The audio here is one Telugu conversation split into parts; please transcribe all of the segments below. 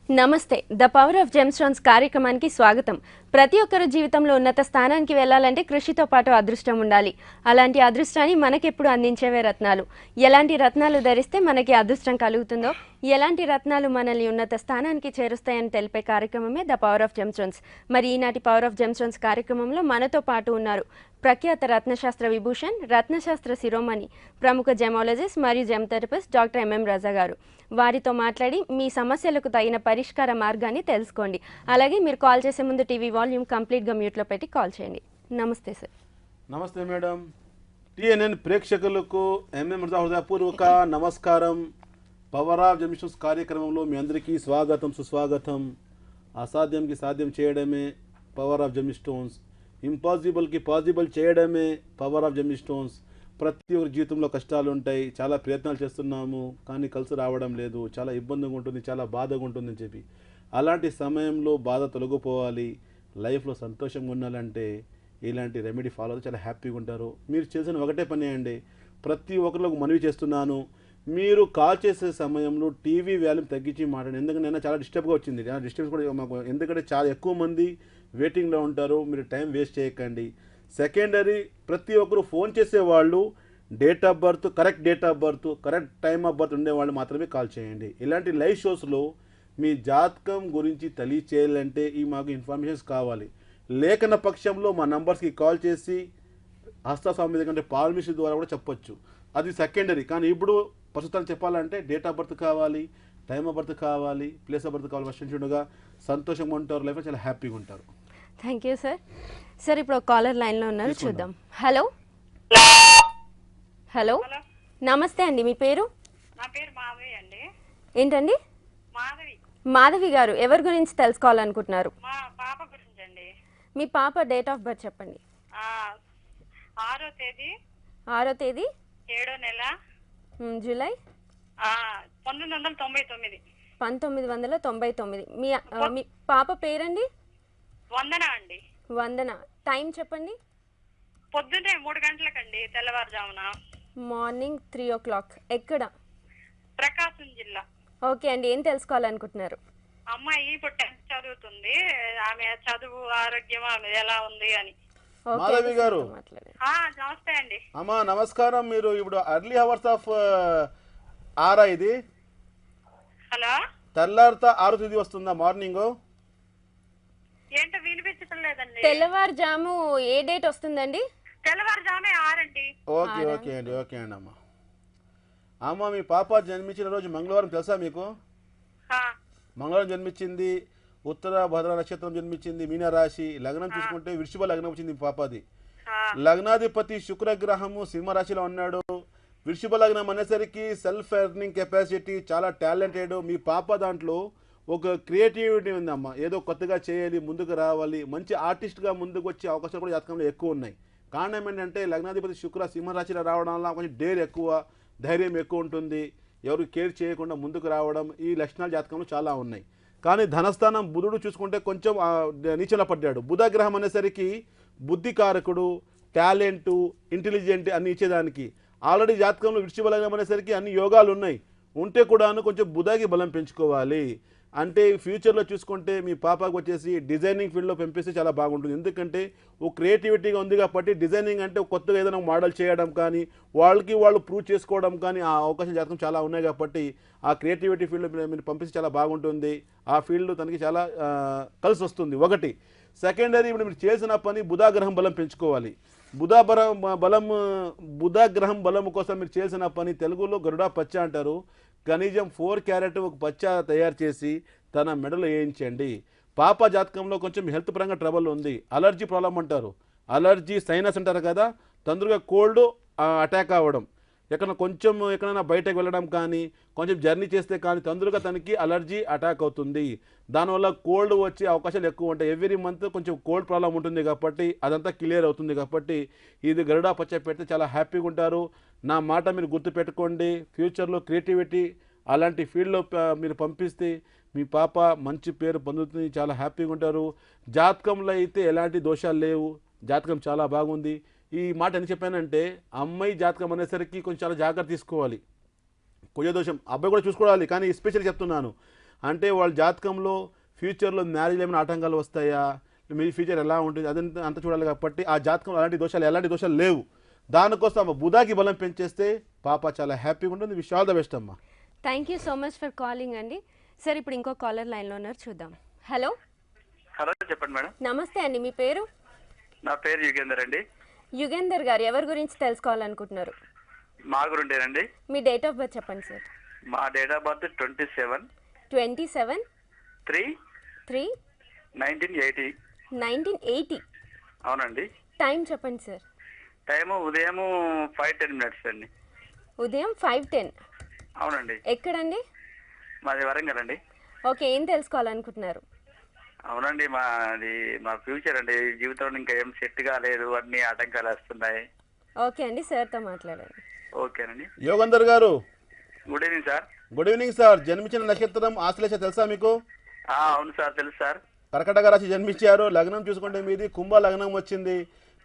నమస్తే ద పవర్ ఆఫ్ జెమ్స్టోన్స్ కార్యక్రమానికి స్వాగతం. ప్రతి ఒక్కరు జీవితంలో ఉన్నత స్థానానికి వెళ్ళాలంటే కృషితో పాటు అదృష్టం ఉండాలి. అలాంటి అదృష్టాన్ని మనకెప్పుడు అందించేవే రత్నాలు. ఎలాంటి రత్నాలు ధరిస్తే మనకి అదృష్టం కలుగుతుందో, ఎలాంటి రత్నాలు మనల్ని ఉన్నత స్థానానికి చేరుస్తాయని తెలిపే కార్యక్రమమే ద పవర్ ఆఫ్ జెమ్స్టోన్స్. మరి ఈనాటి పవర్ ఆఫ్ జెమ్స్టోన్స్ కార్యక్రమంలో మనతో పాటు ఉన్నారు ప్రఖ్యాత రత్నశాస్త్ర విభూషణ్, రత్నశాస్త్ర శిరోమణి, ప్రముఖ జెమాలజిస్ట్ మరియు జెమ్ థెరపిస్ట్ డాక్టర్ ఎంఎం రజా గారు. వారితో మాట్లాడి మీ సమస్యలకు తగిన పరిష్కార మార్గాన్ని తెలుసుకోండి. అలాగే మీరు కాల్ చేసే ముందు టీవీ వాల్యూమ్ కంప్లీట్గా మ్యూట్లో పెట్టి కాల్ చేయండి. నమస్తే సార్. నమస్తే మేడం. టిఎన్ఎన్ ప్రేక్షకులకు ఎంఎం రజా హృదయపూర్వక నమస్కారం. పవర్ ఆఫ్ జెమ్స్టోన్స్ కార్యక్రమంలో మీ అందరికీ స్వాగతం, సుస్వాగతం. అసాధ్యంకి సాధ్యం చేయడమే పవర్ ఆఫ్ జెమ్స్టోన్స్. ఇంపాసిబుల్కి పాసిబుల్ చేయడమే పవర్ ఆఫ్ జెమ్స్టోన్స్. ప్రతి ఒక్కరి జీవితంలో కష్టాలు ఉంటాయి, చాలా ప్రయత్నాలు చేస్తున్నాము కానీ కలిసి రావడం లేదు, చాలా ఇబ్బందిగా ఉంటుంది, చాలా బాధగా ఉంటుందని చెప్పి అలాంటి సమయంలో బాధ తొలగిపోవాలి, లైఫ్లో సంతోషంగా ఉండాలంటే ఇలాంటి రెమెడీ ఫాలో అయితే చాలా హ్యాపీగా ఉంటారు. మీరు చేసిన ఒకటే పని అండి, ప్రతి ఒక్కరికి మనవి చేస్తున్నాను, మీరు కాల్ చేసే సమయంలో టీవీ వాల్యూమ్ తగ్గించి మాట్లాడండి. ఎందుకంటే నేను చాలా డిస్టర్బ్గా వచ్చింది, డిస్టర్బ్స్ కూడా మాకు, ఎందుకంటే చాలా ఎక్కువ మంది వెయిటింగ్లో ఉంటారు. మీరు టైం వేస్ట్ చేయకండి. సెకండరీ, ప్రతి ఒక్కరు ఫోన్ చేసేవాళ్ళు date of birth, correct date of birth, correct time of birth ఉండేవాళ్ళు మాత్రమే కాల్ చేయండి. ఇలాంటి లైవ్ షోస్లో మీ జాతకం గురించి తెలియచేయాలంటే ఈ మాకు ఇన్ఫర్మేషన్స్ కావాలి. లేఖన పక్షంలో మా నంబర్స్కి కాల్ చేసి హస్తస్వామి కంటే పాల్మిషన్ ద్వారా కూడా చెప్పొచ్చు, అది సెకండరీ. కానీ ఇప్పుడు ప్రస్తుతం చెప్పాలంటే డేట్ ఆఫ్ బర్త్ కావాలి, టైమ్ ఆఫ్ బర్త్ కావాలి, ప్లేస్ ఆఫ్ బర్త్ కావాలి. ఫస్ట్ సంతోషంగా ఉంటారు, లైఫ్లో చాలా హ్యాపీగా ఉంటారు. Thank you sir. సార్ ఇప్పుడు ఒక కాలర్ లైన్లో ఉన్నారు, చూద్దాం. హలో హలో, నమస్తే అండి, మీ పేరు? నా పేరు మాధవి అండి. ఏంటండి? మాధవి. మాధవి గారు, ఎవరి గురించి తెలుసుకోవాలనుకుంటున్నారు? మా పాప గురించి అండి. మీ పాప డేట్ ఆఫ్ బర్త్ చెప్పండి. 6వ తేదీ 6వ తేదీ 7వ నెల జూలై 1999. 1999. మీ పాప పేరండి? వందన అండి. వందన. టైం చెప్పండి. పొద్దున్నే 3 గంటలకండి, తెల్లవారుజామున. Morning 3 o'clock. ఎక్కడ? ప్రకాశం జిల్లా. ఓకే అండి, ఏం తెలుసుకోవాలనుకుంటున్నారు? అమ్మాయి ఇప్పుడు 10th చదువుతుంది. ఆమె చదువు, ఆరోగ్యం ఆమె ఎలా ఉంది అని. మాధవి గారు, నమస్తే అండి. అమ్మా నమస్కారం. మీరు ఇప్పుడు అర్లీ అవర్స్ ఆఫ్ ఆరా, ఇది హలో, తెల్లారిత 6వ తేదీ వస్తుందా మార్నింగ్? ఏంటో వినిపించలేదండి. తెల్లవారుజాము ఏ డేట్ వస్తుందండి? తెల్లవారుజామే 6 అండి. ఓకే ఓకే అండి, ఓకే అండి. అమ్మ మీ పాప జన్మించిన రోజు మంగళవారం తెలుసా మీకు? మంగళవారం జన్మించింది, ఉత్తర భద్ర నక్షత్రం జన్మించింది, మీనరాశి. లగ్నం చూసుకుంటే వృషభ లగ్నం వచ్చింది మీ పాపది. లగ్నాధిపతి శుక్రగ్రహము సింహరాశిలో ఉన్నాడు. వృషభ లగ్నం అనేసరికి సెల్ఫ్ ఎర్నింగ్ కెపాసిటీ, చాలా టాలెంటెడ్. మీ పాప దాంట్లో ఒక క్రియేటివిటీ ఉందమ్మా, ఏదో కొత్తగా చేయాలి, ముందుకు రావాలి, మంచి ఆర్టిస్ట్గా ముందుకు వచ్చే అవకాశాలు కూడా జాతకంలో ఎక్కువ ఉన్నాయి. కారణం ఏంటంటే లగ్నాధిపతి శుక్ర సింహరాశిలో రావడం వల్ల కొంచెం డేర్ ఎక్కువ, ధైర్యం ఎక్కువ ఉంటుంది, ఎవరు కేర్ చేయకుండా ముందుకు రావడం, ఈ లక్షణాలు జాతకంలో చాలా ఉన్నాయి. కానీ ధనస్థానం బుధుడు చూసుకుంటే కొంచెం నీచలో పడ్డాడు. బుధ గ్రహం అనేసరికి బుద్ధికారకుడు, టాలెంటు, ఇంటెలిజెంట్ అన్ని ఇచ్చేదానికి. ఆల్రెడీ జాతకంలో వృషభ లగ్నం అనేసరికి అన్ని యోగాలు ఉన్నాయి, ఉంటే కూడాను కొంచెం బుధకి బలం పెంచుకోవాలి. అంటే ఫ్యూచర్లో చూసుకుంటే మీ పాపకు వచ్చేసి డిజైనింగ్ ఫీల్డ్లో పంపిస్తే చాలా బాగుంటుంది. ఎందుకంటే ఓ క్రియేటివిటీగా ఉంది కాబట్టి డిజైనింగ్ అంటే కొత్తగా ఏదైనా మోడల్ చేయడం కానీ, వాళ్ళు ప్రూవ్ చేసుకోవడం కానీ ఆ అవకాశం జాతకం చాలా ఉన్నాయి కాబట్టి ఆ క్రియేటివిటీ ఫీల్డ్లో మీరు పంపిస్తే చాలా బాగుంటుంది. ఆ ఫీల్డ్ తనకి చాలా కలిసి వస్తుంది. ఒకటి. సెకండరీ, ఇప్పుడు మీరు చేసిన పని బుధాగ్రహం బలం పెంచుకోవాలి. బుధాగ్రహం బలం కోసం మీరు చేసిన పని తెలుగులో గరుడా పచ్చ అంటారు. కనీసం 4 క్యారెట్ ఒక పచ్చ తయారు చేసి తన మెడలో వేయించండి. పాప జాతకంలో కొంచెం హెల్త్ పరంగా ట్రబుల్ ఉంది, అలర్జీ ప్రాబ్లం అంటారు, అలర్జీ సైనస్ అంటారు కదా, తొందరగా కోల్డ్ అటాక్ అవ్వడం, ఎక్కడైనా బయటకు వెళ్ళడం కానీ, కొంచెం జర్నీ చేస్తే కానీ తొందరగా తనకి అలర్జీ అటాక్ అవుతుంది. దానివల్ల కోల్డ్ వచ్చే అవకాశాలు ఎక్కువ ఉంటాయి. ఎవ్రీ మంత్ కొంచెం కోల్డ్ ప్రాబ్లం ఉంటుంది కాబట్టి అదంతా క్లియర్ అవుతుంది. కాబట్టి ఇది గరుడా పచ్చ పెడితే చాలా హ్యాపీగా ఉంటారు. నా మాట మీరు గుర్తుపెట్టుకోండి. ఫ్యూచర్లో క్రియేటివిటీ అలాంటి ఫీల్డ్లో మీరు పంపిస్తే మీ పాప మంచి పేరు పొందుతుంది, చాలా హ్యాపీగా ఉంటారు. జాతకంలో అయితే ఎలాంటి దోషాలు లేవు, జాతకం చాలా బాగుంది. ఈ మాట ఎందుకు చెప్పానంటే అమ్మాయి జాతకం అనేసరికి కొంచెం చాలా జాగ్రత్త తీసుకోవాలి. కుజదోషం అబ్బాయి కూడా చూసుకోవాలి, కానీ ఎస్పెషల్లీ చెప్తున్నాను అంటే వాళ్ళ జాతకంలో ఫ్యూచర్లో మ్యారేజ్ ఏమైనా ఆటంకాలు వస్తాయా, మీ ఫ్యూచర్ ఎలా ఉంటుంది అదంతా అంత చూడాలి. కాబట్టి ఆ జాతకంలో ఎలాంటి దోషాలు లేవు. దానికోసం బుధాకి బలం పెంచేస్తే పాప చాలా హ్యాపీగా ఉంటుంది. విష్ ఆల్ ద బెస్ట్ అమ్మా. Thank you so much for calling అండి. సార్ ఇప్పుడు ఇంకో కాలర్ లైన్లో ఉన్నారు, చూద్దాం. హలో హలో, చెప్పండి మేడం. నమస్తే అండి, మీ పేరు? నా పేరు యుగేందర్ అండి. యుగేందర్ గారు ఎవరి గురించి తెలుసుకోవాలనుకుంటున్నారు? మా గురుండేనండి. మీ డేట్ ఆఫ్ బర్త్ చెప్పండి సార్. మా డేట్ ఆఫ్ బర్త్ 27/3/1980. 27/3/1980. అవునండి. టైం చెప్పండి సార్. టైము ఉదయం 5:10 అండి. ఉదయం 5:10. అవునండి. ఎక్కడండి? మాది వరంగల్ అండి. ఓకే, ఏం తెలుసుకోవాలనుకుంటున్నారు? అవునండి, మా ఫ్యూచర్ అండి. జీవితంలో ఇంకా ఏం సెట్ కాలేదు, అన్ని ఆటంకాలు వస్తున్నాయి. ఓకే అండి, సార్తో మాట్లాడండి. ఓకేనండి. యోగందర్ గారు good evening sir. Good evening sir. జన్మించిన నక్షత్రం ఆశ్లేష తెలుసా మీకు? అవును సార్, తెలుసు సార్. కర్కటక రాశి జన్మించారు. లగ్నం చూసుకుంటే మీది కుంభ లగ్నం వచ్చింది.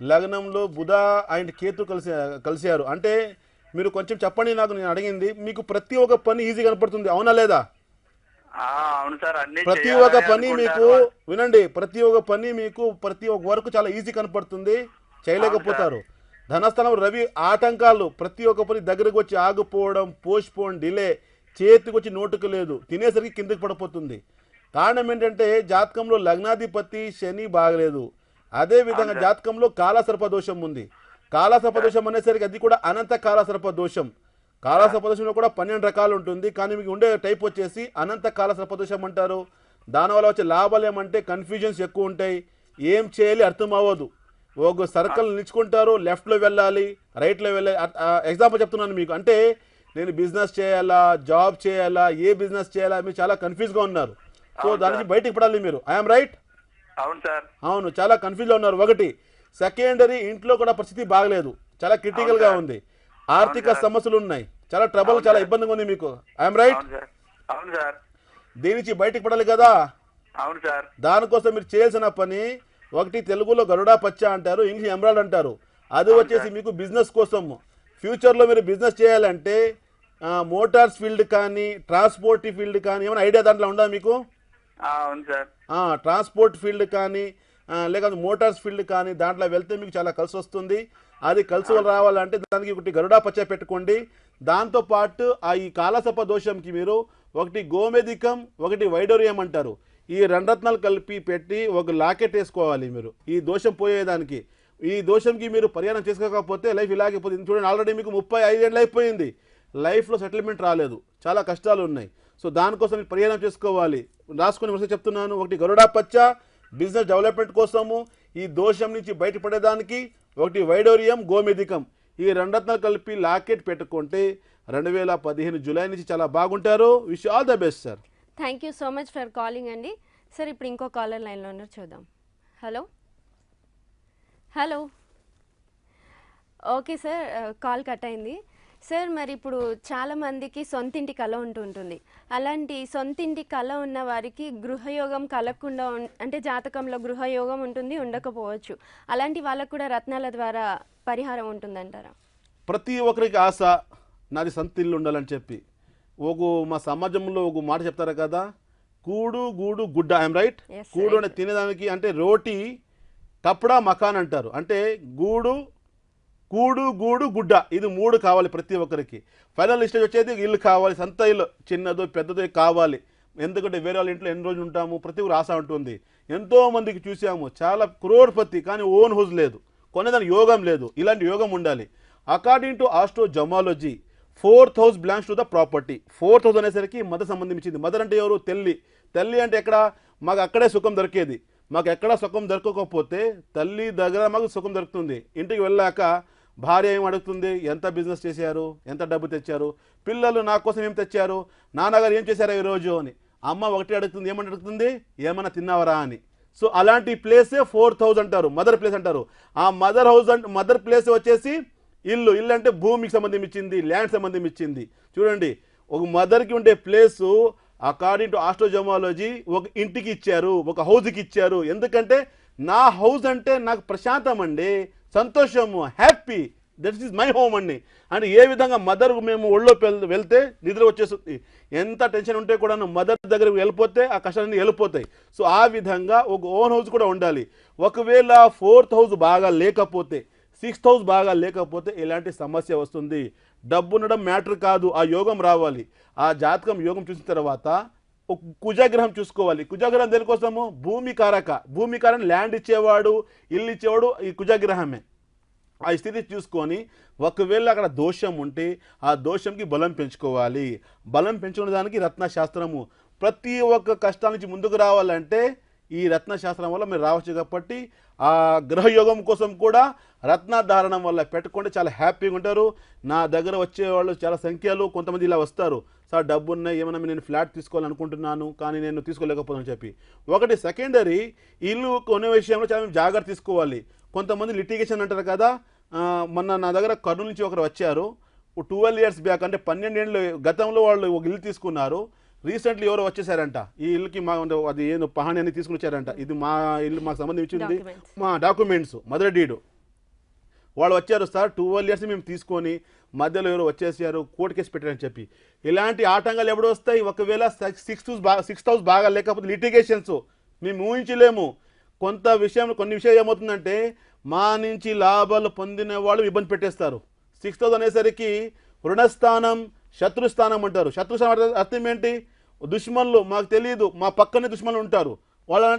లగ్నంలో బుధ అండ్ కేతు కలిశారు. అంటే మీరు కొంచెం చెప్పండి నాకు, నేను అడిగింది. మీకు ప్రతి ఒక్క పని ఈజీ కనపడుతుంది, అవునా లేదా? అవును సార్. ప్రతి ఒక్క పని మీకు వినండి, ప్రతి ఒక్క పని మీకు ప్రతి ఒక్క వర్క్ చాలా ఈజీ కనపడుతుంది, చేయలేకపోతారు. ధనస్థానం రవి ఆటంకాలు, ప్రతి ఒక్క పని దగ్గరకు వచ్చి ఆగిపోవడం, పోస్ట్పోన్, డిలే, చేతికి వచ్చి నోటుకు లేదు, తినేసరికి కిందకి పడిపోతుంది. కారణం ఏంటంటే జాతకంలో లగ్నాధిపతి శని బాగలేదు. అదేవిధంగా జాతకంలో కాలసర్పదోషం ఉంది. కాలసర్పదోషం అనేసరికి అది కూడా అనంత కాలసర్పదోషం. కాలసర్పదోషంలో కూడా 12 రకాలు ఉంటుంది. కానీ మీకు ఉండే టైప్ వచ్చేసి అనంత కాలసర్పదోషం అంటారు. దానివల్ల వచ్చే లాభాలు ఏమంటే కన్ఫ్యూజన్స్ ఎక్కువ ఉంటాయి, ఏం చేయాలి అర్థం అవ్వదు. ఒక సర్కిల్ నిలుచుకుంటారు, లెఫ్ట్లో వెళ్ళాలి, రైట్లో వెళ్ళాలి. ఎగ్జాంపుల్ చెప్తున్నాను మీకు. అంటే నేను బిజినెస్ చేయాలా, జాబ్ చేయాలా, ఏ బిజినెస్ చేయాలా, మీరు చాలా కన్ఫ్యూజ్గా ఉన్నారు. సో దాని నుంచి బయటికి పడాలి మీరు. I'm right? అవును సార్. అవును, చాలా కన్ఫ్యూజ్లో ఉన్నారు. ఒకటి సెకండరీ, ఇంట్లో కూడా పరిస్థితి బాగలేదు, చాలా క్రిటికల్గా ఉంది, ఆర్థిక సమస్యలు ఉన్నాయి, చాలా ట్రబుల్, చాలా ఇబ్బందిగా ఉంది మీకు. I'm right? అవును సార్. దీని నుంచి బయటికి పడాలి కదా. అవును సార్. దానికోసం మీరు చేయాల్సిన పని ఒకటి, తెలుగులో గరుడా పచ్చ అంటారు, ఇంగ్లీష్ ఎమరాల్డ్ అంటారు. అది వచ్చేసి మీకు బిజినెస్ కోసం. ఫ్యూచర్లో మీరు బిజినెస్ చేయాలంటే మోటార్స్ ఫీల్డ్ కానీ ట్రాన్స్పోర్ట్ ఫీల్డ్ కానీ ఏమైనా ఐడియా దాంట్లో ఉందా మీకు? అవును సార్. ట్రాన్స్పోర్ట్ ఫీల్డ్ కానీ లేకపోతే మోటార్స్ ఫీల్డ్ కానీ దాంట్లో వెళ్తే మీకు చాలా కలిసి వస్తుంది. అది కలిసి రావాలంటే దానికి ఒకటి గరుడా పచ్చ పెట్టుకోండి. దాంతోపాటు ఈ కాలసర్ప దోషంకి మీరు ఒకటి గోమేధికం, ఒకటి వైడూర్యం అంటారు, ఈ 2 రత్నాలు కలిపి పెట్టి ఒక లాకెట్ వేసుకోవాలి మీరు ఈ దోషం పోయేదానికి. ఈ దోషంకి మీరు పరిహారం చేసుకోకపోతే లైఫ్ ఇలాగే పోతుంది. చూడండి, ఆల్రెడీ మీకు 35 ఏళ్ళు అయిపోయింది, లైఫ్లో సెటిల్మెంట్ రాలేదు, చాలా కష్టాలు ఉన్నాయి. సో దానికోసం మీరు పరిహారం చేసుకోవాలి. రాసుకుని వస్తే చెప్తున్నాను. ఒకటి గరుడా పచ్చ బిజినెస్ డెవలప్మెంట్ కోసము, ఈ దోషం నుంచి బయటపడేదానికి ఒకటి వైడూర్యం, గోమేధికం, ఈ 2 రత్నాలు కలిపి లాకెట్ పెట్టుకుంటే 2015 జూలై నుంచి చాలా బాగుంటారు. Wish all the best sir. Thank you so much for calling అండి. సార్ ఇప్పుడు ఇంకో కాలర్ లైన్లో ఉన్నారు, చూద్దాం. Hello hello. Okay sir, call cut అయింది. సార్ మరి ఇప్పుడు చాలామందికి సొంతింటి కళ ఉంటుంది. అలాంటి సొంతింటి కళ ఉన్న వారికి గృహయోగం కలగకుండా అంటే జాతకంలో గృహయోగం ఉంటుంది, ఉండకపోవచ్చు. అలాంటి వాళ్ళకు కూడా రత్నాల ద్వారా పరిహారం ఉంటుందంటారా? ప్రతి ఒక్కరికి ఆశ నాది సొంత ఇల్లు ఉండాలని చెప్పి. మా సమాజంలో ఒక మాట చెప్తారు కదా, కూడు గూడు గుడ్డ. I'm right? కూడు అంటే తినేదానికి, అంటే రోటీ కప్డా మకాన్ అంటారు. అంటే కూడు గూడు గుడ్డ, ఇది 3 కావాలి ప్రతి ఒక్కరికి. ఫైనల్ స్టేజ్ వచ్చేది ఇల్లు కావాలి, సొంత ఇల్లు, చిన్నదో పెద్దదో కావాలి. ఎందుకంటే వేరే వాళ్ళ ఇంట్లో ఎన్ని రోజులు ఉంటాము, ప్రతి ఒక్కరు ఆశ ఉంటుంది. ఎంతోమందికి చూసాము, చాలా క్రోర్పతి కానీ ఓన్ హౌస్ లేదు, కొనేదానికి యోగం లేదు. ఇలాంటి యోగం ఉండాలి. According to astro gemology 4th house belongs to the property. 4th house అనేసరికి మదర్ సంబంధించింది. మదర్ అంటే ఎవరు? తల్లి. తల్లి అంటే ఎక్కడ? మాకు అక్కడే సుఖం దొరికేది. మాకు ఎక్కడ సుఖం దొరకకపోతే తల్లి దగ్గర మాకు సుఖం దొరుకుతుంది. ఇంటికి వెళ్ళాక భార్య ఏం అడుగుతుంది? ఎంత బిజినెస్ చేశారు, ఎంత డబ్బు తెచ్చారు, పిల్లలు నా కోసం ఏం తెచ్చారు, నాన్నగారు ఏం చేశారు ఈరోజు అని. అమ్మ ఒకటి అడుగుతుంది, ఏమని అడుగుతుంది? ఏమన్నా తిన్నావరా అని. సో అలాంటి ప్లేసే 4th house అంటారు, మదర్ ప్లేస్ అంటారు. ఆ మదర్ ప్లేస్ వచ్చేసి ఇల్లు. ఇల్లు అంటే భూమికి సంబంధించింది, ల్యాండ్ సంబంధించింది. చూడండి, ఒక మదర్కి ఉండే ప్లేసు అకార్డింగ్ టు ఆస్ట్రోజమాలజీ ఒక ఇంటికి ఇచ్చారు, ఒక హౌస్కి ఇచ్చారు. ఎందుకంటే నా హౌస్ అంటే నాకు ప్రశాంతం అండి, సంతోషము, happy, that is my home అండి. అంటే ఏ విధంగా మదర్ మేము ఒళ్ళో వెళ్తే నిద్ర వచ్చేస్తుంది, ఎంత టెన్షన్ ఉంటే కూడా మదర్ దగ్గరికి వెళ్ళిపోతే ఆ కష్టాలన్నీ వెళ్ళిపోతాయి. సో ఆ విధంగా ఒక ఓన్ హౌస్ కూడా ఉండాలి. ఒకవేళ 4th హౌస్ బాగా లేకపోతే, 6th హౌస్ బాగా లేకపోతే ఇలాంటి సమస్య వస్తుంది. డబ్బు ఉండడం మ్యాటర్ కాదు, ఆ యోగం రావాలి. ఆ జాతకం యోగం చూసిన తర్వాత ఒక కుజగ్రహం చూసుకోవాలి. కుజగ్రహం దేనికోసము? భూమికారక ల్యాండ్ ఇచ్చేవాడు, ఇల్లు ఇచ్చేవాడు ఈ కుజగ్రహమే. ఆ స్థితి చూసుకొని ఒకవేళ అక్కడ దోషం ఉంటే ఆ దోషంకి బలం పెంచుకోవాలి. బలం పెంచుకునే దానికి రత్నశాస్త్రము. ప్రతి ఒక్క కష్టాల నుంచి ముందుకు రావాలంటే ఈ రత్నశాస్త్రం వల్ల మీరు రావచ్చు. కాబట్టి ఆ గ్రహయోగం కోసం కూడా రత్నధారణం వల్ల పెట్టుకుంటే చాలా హ్యాపీగా ఉంటారు. నా దగ్గర వచ్చేవాళ్ళు చాలా సంఖ్యలు, కొంతమంది ఇలా వస్తారు, సార్ డబ్బు ఉన్నాయి, ఏమైనా నేను ఫ్లాట్ తీసుకోవాలనుకుంటున్నాను కానీ నేను తీసుకోలేకపోతున్నాను చెప్పి. ఒకటి సెకండరీ, ఇల్లు కొనే విషయంలో చాలా జాగ్రత్త తీసుకోవాలి. కొంతమంది లిటిగేషన్ అంటారు కదా. మొన్న నా దగ్గర కర్నూలు నుంచి ఒకరు వచ్చారు, 12 years బ్యాక్, అంటే 12 ఏళ్ళు గతంలో వాళ్ళు ఒక ఇల్లు తీసుకున్నారు. రీసెంట్లీ ఎవరో వచ్చేసారంట, ఈ ఇల్లుకి మా అది ఏదో పహాణి అని తీసుకుని వచ్చారంట. ఇది మా ఇల్లు, మాకు సంబంధించింది, మా డాక్యుమెంట్స్, మదర్ డీడు. వాళ్ళు వచ్చారు, సార్ 12 years మేము తీసుకొని మధ్యలో ఎవరో వచ్చేసారు, కోర్టు కేసు పెట్టారని చెప్పి. ఇలాంటి ఆటంకాలు ఎప్పుడు వస్తాయి? ఒకవేళ 6th హౌస్ బాగా లేకపోతే లిటిగేషన్స్ మేము ఊహించలేము. కొన్ని విషయాలు ఏమవుతుందంటే మా నుంచి లాభాలు పొందిన వాళ్ళు ఇబ్బంది పెట్టేస్తారు. 6th హౌస్ అనేసరికి రుణస్థానం, శత్రుస్థానం అంటారు. శత్రుస్థానం అర్థం ఏంటి? దుష్మన్లు, మాకు తెలియదు, మా పక్కనే దుష్మన్లు ఉంటారు,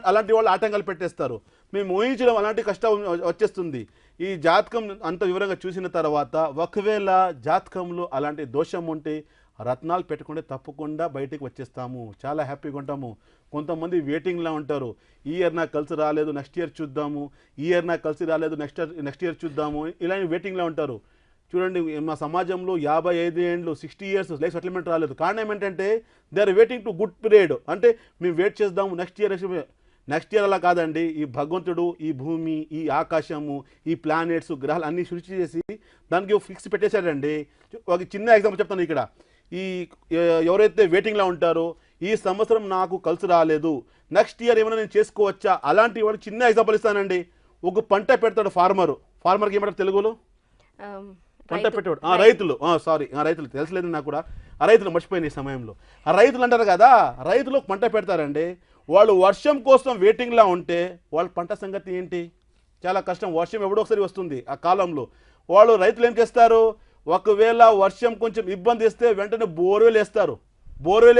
అలాంటి వాళ్ళు ఆటంకాలు పెట్టేస్తారు. మేము ఊహించడం అలాంటి కష్టం వచ్చేస్తుంది. ఈ జాతకం అంత వివరంగా చూసిన తర్వాత ఒకవేళ జాతకంలో అలాంటి దోషం ఉంటే రత్నాలు పెట్టుకుంటే తప్పకుండా బయటికి వచ్చేస్తాము, చాలా హ్యాపీగా ఉంటాము. కొంతమంది వెయిటింగ్లా ఉంటారు, ఈ ఇయర్ నాకు కలిసి రాలేదు, నెక్స్ట్ ఇయర్ చూద్దాము, ఈ ఇయర్ నాకు కలిసి రాలేదు, నెక్స్ట్ ఇయర్ చూద్దాము, ఇలాంటి వెయిటింగ్లా ఉంటారు. చూడండి, మా సమాజంలో 55 ఏళ్ళు 60 years లైఫ్ సెటిల్మెంట్ రాలేదు. కారణం ఏంటంటే they are waiting to good period. అంటే మేము వెయిట్ చేద్దాము నెక్స్ట్ ఇయర్ అలా కాదండి. ఈ భగవంతుడు ఈ భూమి, ఈ ఆకాశము, ఈ ప్లానెట్స్, గ్రహాలు అన్నీ సృష్టి చేసి దానికి ఫిక్స్ పెట్టేశాడండి. ఒక చిన్న ఎగ్జాంపుల్ చెప్తాను ఇక్కడ. ఈ ఎవరైతే వెయిటింగ్లో ఉంటారో, ఈ సంవత్సరం నాకు కలిసి రాలేదు, నెక్స్ట్ ఇయర్ ఏమైనా నేను చేసుకోవచ్చా, అలాంటి వాడు చిన్న ఎగ్జాంపుల్ ఇస్తానండి. ఒక పంట పెడతాడు ఫార్మర్కి ఏమంటారు తెలుగులో? పంట పెట్టేవాడు. రైతులు తెలుసులేదు నాకు కూడా. ఆ రైతులు మర్చిపోయిన ఈ సమయంలో ఆ రైతులు అంటారు కదా, రైతులు పంట పెడతారండి. వాళ్ళు వర్షం కోసం వెయిటింగ్లా ఉంటే వాళ్ళ పంట సంగతి ఏంటి? చాలా కష్టం. వర్షం ఎవడో ఒకసారి వస్తుంది ఆ కాలంలో. రైతులు ఏం చేస్తారు? ఒకవేళ వర్షం కొంచెం ఇబ్బంది ఇస్తే వెంటనే బోర్వెల్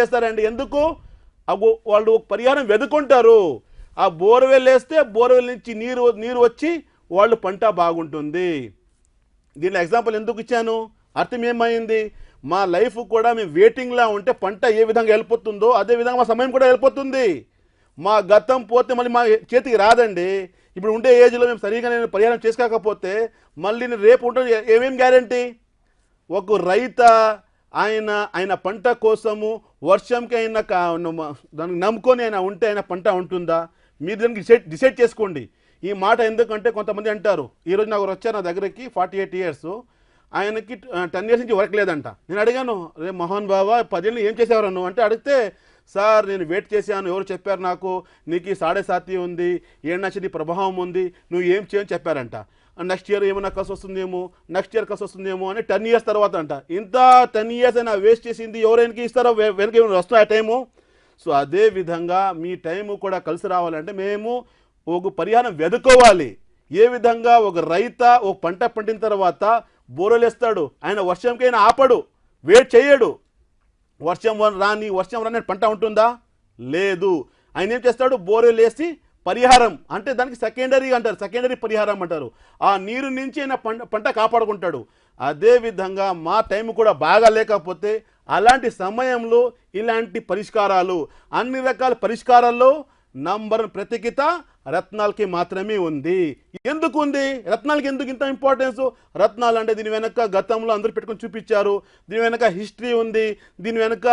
వేస్తారండి. ఎందుకు? వాళ్ళు పరిహారం వెతుకుంటారు. ఆ బోర్వెల్ వేస్తే బోర్వెల్ నుంచి నీరు వచ్చి వాళ్ళు పంట బాగుంటుంది. దీని ఎగ్జాంపుల్ ఎందుకు ఇచ్చాను? అర్థం ఏమైంది? మా లైఫ్ కూడా మేము వెయిటింగ్లా ఉంటే పంట ఏ విధంగా వెళ్ళిపోతుందో అదే విధంగా మా సమయం కూడా వెళ్ళిపోతుంది. మా గతం పోతే మళ్ళీ మా చేతికి రాదండి. ఇప్పుడు ఉండే ఏజ్లో మేము సరిగా నేను పరిహారం చేసుకోకపోతే మళ్ళీ నేను రేపు ఉంటుంది, ఏమేం గ్యారంటీ? ఒక రైత ఆయన పంట కోసము వర్షంకి అయినా దానికి నమ్ముకొని ఆయన ఉంటే ఆయన పంట ఉంటుందా? మీరు దానికి డిసైడ్ చేసుకోండి. ఈ మాట ఎందుకంటే కొంతమంది అంటారు, ఈరోజు నాకు వచ్చారు నా దగ్గరికి 48 years, ఆయనకి 10 years నుంచి వర్క్ లేదంట. నేను అడిగాను, రే మోహన్ బాబా 10 ఏళ్ళు ఏం చేసేవారు నువ్వు అంటే, అడిగితే సార్ నేను వెయిట్ చేశాను, ఎవరు చెప్పారు నాకు నీకు 7.5 ఉంది, 7 ప్రభావం ఉంది, నువ్వు ఏం చేయని చెప్పారంట. నెక్స్ట్ ఇయర్ ఏమైనా కలిసి వస్తుందేమో, నెక్స్ట్ ఇయర్ కలిసి వస్తుందేమో అని 10 years తర్వాత అంట. ఇంత 10 years అయినా వేస్ట్ చేసింది ఎవరైనా ఇస్తారో? వెనక ఏమైనా వస్తాయి ఆ టైము. సో అదే విధంగా మీ టైము కూడా కలిసి రావాలంటే మేము ఒక పరిహారం వెతుకోవాలి. ఏ విధంగా ఒక రైత ఒక పంట పండిన తర్వాత బోరలు వేస్తాడు, ఆయన వర్షంకైనా ఆపడు, వెయిట్ చేయడు. వర్షం రాని పంట ఉంటుందా? లేదు. ఆయన ఏం చేస్తాడు? బోరెలు వేసి పరిహారం, అంటే దానికి సెకండరీ అంటారు, సెకండరీ పరిహారం అంటారు. ఆ నీరు నుంచి ఆయన పంట కాపాడుకుంటాడు. అదేవిధంగా మా టైం కూడా బాగా లేకపోతే అలాంటి సమయంలో ఇలాంటి పరిష్కారాలు, అన్ని రకాల పరిష్కారాల్లో నంబర్ ప్రత్యేకత రత్నాలకి మాత్రమే ఉంది. ఎందుకు ఉంది? రత్నాలకి ఎందుకు ఇంత ఇంపార్టెన్స్? రత్నాలు అంటే దీని వెనక గతంలో అందరూ పెట్టుకొని చూపించారు, దీని వెనక హిస్టరీ ఉంది, దీని వెనక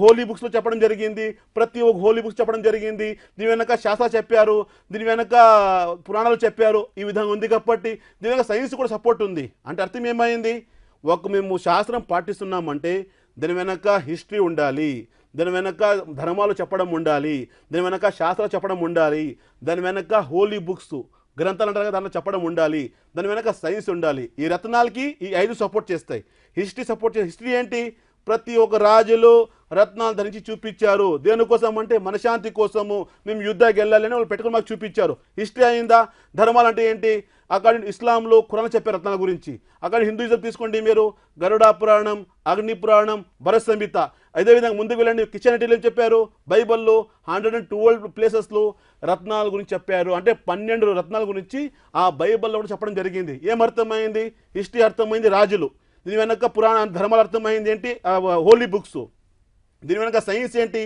హోలీ బుక్స్లో చెప్పడం జరిగింది, ప్రతి ఒక్క హోలీ బుక్స్ చెప్పడం జరిగింది, దీని వెనక శాస్త్ర చెప్పారు, దీని వెనక పురాణాలు చెప్పారు. ఈ విధంగా ఉంది కాబట్టి దీని వెనక సైన్స్ కూడా సపోర్ట్ ఉంది. అంటే అర్థం ఏమైంది? మేము శాస్త్రం పాటిస్తున్నామంటే దాని వెనక హిస్టరీ ఉండాలి, దాని వెనక ధర్మాలు చెప్పడం ఉండాలి, దాని వెనక శాస్త్రాలు చెప్పడం ఉండాలి, దాని వెనక హోలీ బుక్స్ గ్రంథాలు అంటారు కదా, దాంట్లో చెప్పడం ఉండాలి, దాని వెనక సైన్స్ ఉండాలి. ఈ రత్నాలకి ఈ 5 సపోర్ట్ చేస్తాయి. హిస్టరీ సపోర్ట్ చేస్తాయి. హిస్టరీ ఏంటి? ప్రతి ఒక్క రాజులు రత్నాలు ధరించి చూపించారు. దేనికోసం అంటే మనశాంతి కోసము, మేము యుద్ధానికి వెళ్ళాలని వాళ్ళు పెట్టుకుని మాకు చూపించారు. హిస్టరీ అయిందా? ధర్మాలు అంటే ఏంటి? అక్కడ ఇస్లాంలో ఖురాన్ చెప్పే రత్నాల గురించి. అక్కడ హిందూయిజం తీసుకోండి మీరు, గరుడ పురాణం, అగ్ని పురాణం, భరత్ సంహిత. అదేవిధంగా ముందుకు వెళ్ళండి, కిచెన్ ఏం చెప్పారు? బైబిల్లో 112 ప్లేసెస్లో రత్నాల గురించి చెప్పారు. అంటే 12 రత్నాల గురించి ఆ బైబిల్లో కూడా చెప్పడం జరిగింది. ఏమర్థమైంది? హిస్టరీ అర్థమైంది, రాజులు. దీని వెనక పురాణ ధర్మాలు అర్థమైంది ఏంటి? Holy books. దీని వెనక సైన్స్ ఏంటి?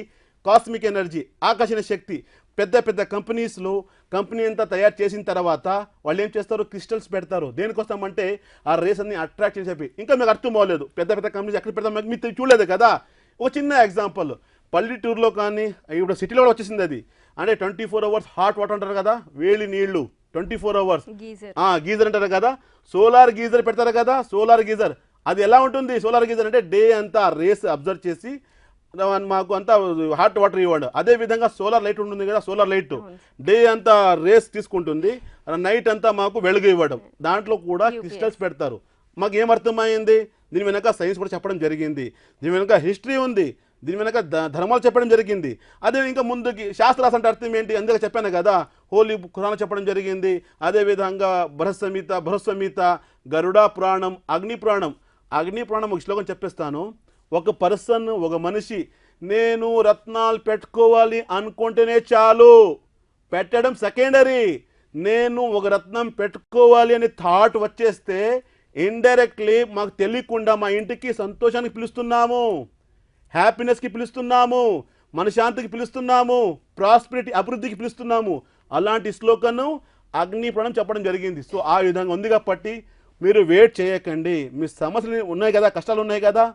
కాస్మిక్ ఎనర్జీ, ఆకర్షణ శక్తి. పెద్ద పెద్ద కంపెనీస్లో కంపెనీ అంతా తయారు చేసిన తర్వాత వాళ్ళు ఏం చేస్తారు? క్రిస్టల్స్ పెడతారు. దేనికోసం అంటే ఆ రేస్ అన్ని అట్రాక్ట్ చేసి చెప్పి. ఇంకా మీకు అర్థం అవ్వలేదు, పెద్ద పెద్ద కంపెనీస్ ఎక్కడ పెడతాం మీకు చూడలేదు కదా. ఒక చిన్న ఎగ్జాంపుల్, పల్లెటూరులో కానీ ఇప్పుడు సిటీలో కూడా వచ్చేసింది అది. అంటే 24 hours హాట్ వాటర్ అంటారు కదా, వేడి నీళ్లు 24 hours గీజర్ అంటారు కదా. సోలార్ గీజర్ పెడతారు కదా, సోలార్ గీజర్. అది ఎలా ఉంటుంది? సోలార్ గీజర్ అంటే డే అంతా రేస్ అబ్జర్వ్ చేసి మాకు అంతా హాట్ వాటర్ ఇవ్వడం. అదే విధంగా సోలార్ లైట్ ఉంటుంది కదా, సోలార్ లైట్ డే అంతా రేస్ తీసుకుంటుంది, నైట్ అంతా మాకు వెలుగు ఇవ్వడం. దాంట్లో కూడా క్రిస్టల్స్ పెడతారు. మాకు ఏమర్థమైంది? దీని వెనక సైన్స్ కూడా చెప్పడం జరిగింది, దీని వెనక హిస్టరీ ఉంది, దీని వెనక ధర్మాలు చెప్పడం జరిగింది. అదే ఇంకా ముందుకి శాస్త్రాస్ అంటే అర్థం ఏంటి? అందుకే చెప్పాను కదా, హోలీ ఖురాన్ చెప్పడం జరిగింది. అదేవిధంగా భరత్ సంహిత, గరుడ పురాణం, అగ్ని పురాణం. అగ్ని పురాణం ఒక శ్లోకం చెప్పేస్తాను. ఒక పర్సన్, ఒక మనిషి నేను రత్నాలు పెట్టుకోవాలి అనుకుంటేనే చాలు, పెట్టడం సెకండరీ. నేను ఒక రత్నం పెట్టుకోవాలి అనే థాట్ వచ్చేస్తే ఇండైరెక్ట్లీ మాకు తెలియకుండా మా ఇంటికి సంతోషానికి పిలుస్తున్నాము, హ్యాపీనెస్కి పిలుస్తున్నాము, మనశాంతికి పిలుస్తున్నాము, ప్రాస్పెరిటీ అభివృద్ధికి పిలుస్తున్నాము. అలాంటి శ్లోకను అగ్ని పురాణం చెప్పడం జరిగింది. సో ఆ విధంగా ఉంది కాబట్టి మీరు వెయిట్ చేయకండి. మీ సమస్యలు ఉన్నాయి కదా, కష్టాలు ఉన్నాయి కదా.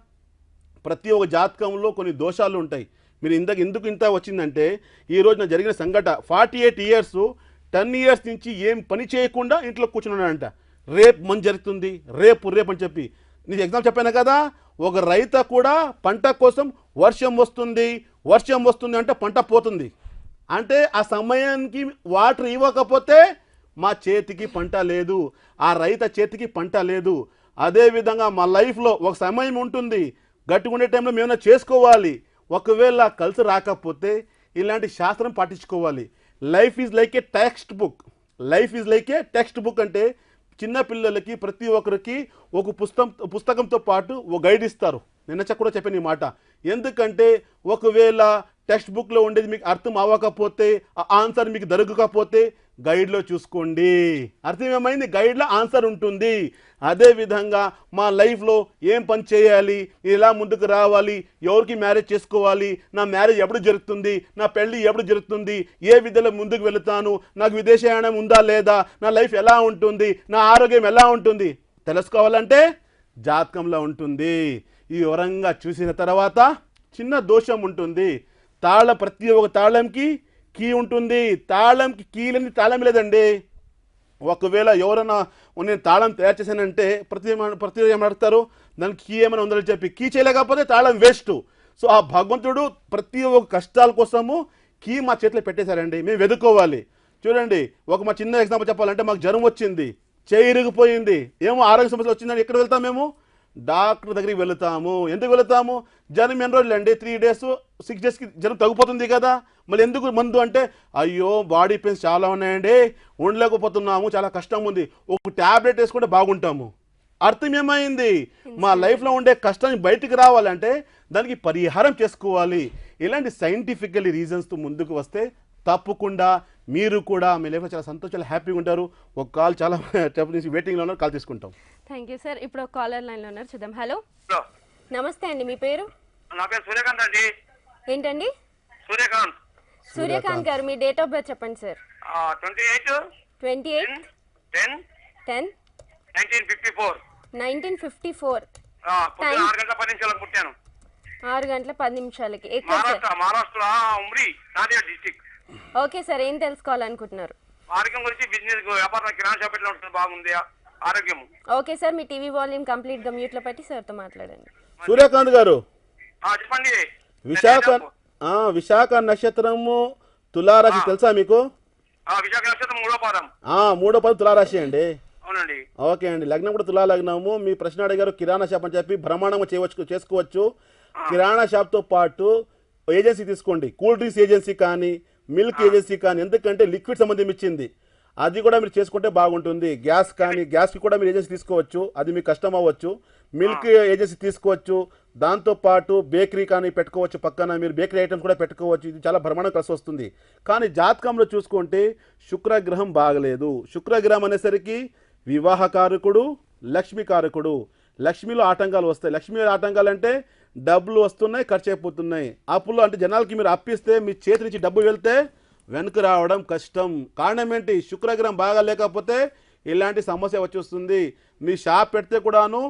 ప్రతి ఒక్క జాతకంలో కొన్ని దోషాలు ఉంటాయి. మీరు ఎందుకు ఇంత వచ్చిందంటే ఈ రోజున జరిగిన సంఘటన 48 years 10 years నుంచి ఏం పని చేయకుండా ఇంట్లో కూర్చున్నాడంట. రేపు మంచి జరుగుతుంది, రేపు అని చెప్పి. నీకు ఎగ్జామ్ చెప్పాను కదా, ఒక రైతు కూడా పంట కోసం వర్షం వస్తుంది అంటే పంట పోతుంది. అంటే ఆ సమయానికి వాటర్ ఇవ్వకపోతే మా చేతికి పంట లేదు, ఆ రైతు చేతికి పంట లేదు. అదేవిధంగా మా లైఫ్లో ఒక సమయం ఉంటుంది, గట్టిగా ఉండే టైంలో మేము ఏమైనా చేసుకోవాలి. ఒకవేళ కలిసి రాకపోతే ఇలాంటి శాస్త్రం పాటించుకోవాలి. Life is like a textbook. అంటే చిన్న పిల్లలకి ప్రతి ఒక్కరికి ఒక పుస్తకంతో పాటు ఒక గైడ్ ఇస్తారు. నిన్న కూడా చెప్పాను ఈ మాట. ఎందుకంటే ఒకవేళ టెక్స్ట్ బుక్లో ఉండేది మీకు అర్థం అవ్వకపోతే, ఆ ఆన్సర్ మీకు దొరకకపోతే గైడ్లో చూసుకోండి. అర్థం ఏమైంది? గైడ్లో ఆన్సర్ ఉంటుంది. అదేవిధంగా మా లైఫ్లో ఏం పని చేయాలి, ఎలా ముందుకు రావాలి, ఎవరికి మ్యారేజ్ చేసుకోవాలి, నా మ్యారేజ్ ఎప్పుడు జరుగుతుంది, నా పెళ్ళి ఎప్పుడు జరుగుతుంది, ఏ విధంగా ముందుకు వెళుతాను, నాకు విదేశయానం ఉందా లేదా, నా లైఫ్ ఎలా ఉంటుంది, నా ఆరోగ్యం ఎలా ఉంటుంది తెలుసుకోవాలంటే జాతకంలో ఉంటుంది. ఈ వివరంగా చూసిన తర్వాత చిన్న దోషం ఉంటుంది. ప్రతి ఒక్క తాళంకి కీ ఉంటుంది. తాళంకి కీ లేని తాళం లేదండి. ఒకవేళ ఎవరైనా నేను తాళం తయారు చేశానంటే ప్రతి ఏమైనా అడుగుతారు, దానికి కీ ఏమైనా ఉందని చెప్పి. కీ చేయలేకపోతే తాళం వేస్ట్. సో ఆ భగవంతుడు ప్రతి ఒక్క కష్టాల కోసము కీ మా చేతిలో పెట్టేశారండి. మేము వెతుక్కోవాలి. చూడండి, మా చిన్న ఎగ్జాంపుల్ చెప్పాలంటే మాకు జ్వరం వచ్చింది, చేయి ఇరిగిపోయింది, ఏమో ఆరోగ్య సమస్య వచ్చిందని ఎక్కడ వెళ్తాం? మేము డాక్టర్ దగ్గరికి వెళుతాము. ఎందుకు వెళుతాము? జ్వరం ఎన్ని రోజులు అండి? 3 days 6 daysకి జ్వరం తగ్గిపోతుంది కదా. మళ్ళీ ఎందుకు మందు అంటే, అయ్యో బాడీ పెయిన్స్ చాలా ఉన్నాయండి, ఉండలేకపోతున్నాము, చాలా కష్టం ఉంది, ఒక ట్యాబ్లెట్ వేసుకుంటే బాగుంటాము. అర్థం ఏమైంది? మా లైఫ్లో ఉండే కష్టాన్ని బయటికి రావాలంటే దానికి పరిహారం చేసుకోవాలి. ఇలాంటి సైంటిఫికల్లీ రీజన్స్తో ముందుకు వస్తే తప్పకుండా మీరు కూడా మీ లైఫ్లో చాలా సంతోషాలు హ్యాపీగా ఉంటారు. ఒక కాల్ చాలా నుంచి వెయిటింగ్లో ఉన్నారు, కాల్ తీసుకుంటాం. Thank you sir. ఇప్పుడు ఒక కాలర్ లైన్లో ఉన్నారు, చూద్దాం. హలో, నమస్తే అండి, మీ పేరు? నా పేరు సూర్యకాంత్ అండి. ఏంటండి? సూర్యకాంత్ గారు, మీ డేట్ ఆఫ్ బర్త్ చెప్పండి sir. 28/10/1954. 1954. 6:10 Maharashtra Umri Nanded district. Okay sir, ఏం తెలుసుకోవాలనుకుంటున్నారు? ఆరోగ్యం గురించి, బిజినెస్, వ్యాపారం, కిరాణా షాప్ ఎట్లా ఉంటుంది, బాగుంది ఆరోగ్యం? ఓకే సార్, మీ టీవీ వాల్యూమ్ కంప్లీట్ గా మ్యూట్ లో పెట్టి సార్తో మాట్లాడండి. సూర్యకాంత్ గారు, చెప్పండి. విశాఖ నక్షత్రము తులారాశి తెలుసా మీకు? విశాఖ నక్షత్రం 3వ పాదం. మూడో పది తులారాశి అండి. అవునండి. ఓకే అండి, లగ్నం కూడా తులా లగ్నము. మీ ప్రశ్న అడిగారు కిరాణా షాప్ అని చెప్పి బ్రహ్మాండంగా చేసుకోవచ్చు. కిరాణా షాప్తో పాటు ఏజెన్సీ తీసుకోండి, కూల్ డ్రింక్స్ ఏజెన్సీ కానీ మిల్క్ ఏజెన్సీ కానీ, ఎందుకంటే లిక్విడ్ సంబంధం ఇచ్చింది, అది కూడా మీరు చేసుకుంటే బాగుంటుంది. గ్యాస్ కానీ గ్యాస్కి కూడా మీరు ఏజెన్సీ తీసుకోవచ్చు, అది మీకు కష్టం అవ్వచ్చు. మిల్క్ ఏజెన్సీ తీసుకోవచ్చు, దాంతోపాటు బేకరీ కానీ పెట్టుకోవచ్చు, పక్కన మీరు బేకరీ ఐటమ్స్ కూడా పెట్టుకోవచ్చు. ఇది చాలా బ్రహ్మాండం కలిసి వస్తుంది. కానీ జాతకంలో చూసుకుంటే శుక్రగ్రహం బాగలేదు. శుక్రగ్రహం అనేసరికి వివాహకారకుడు, లక్ష్మీకారకుడు. లక్ష్మిలో ఆటంకాలు వస్తాయి. లక్ష్మీ ఆటంకాలు అంటే డబ్బులు వస్తున్నాయి, ఖర్చు అయిపోతున్నాయి. అప్పులు అంటే జనాలకి మీరు అప్పిస్తే మీ చేతి నుంచి డబ్బు వెళ్తే వెనక్కి రావడం కష్టం. కారణం ఏంటి? శుక్రగ్రహం బాగా లేకపోతే ఇలాంటి సమస్య వచ్చేస్తుంది. మీ షాప్ పెడితే కూడాను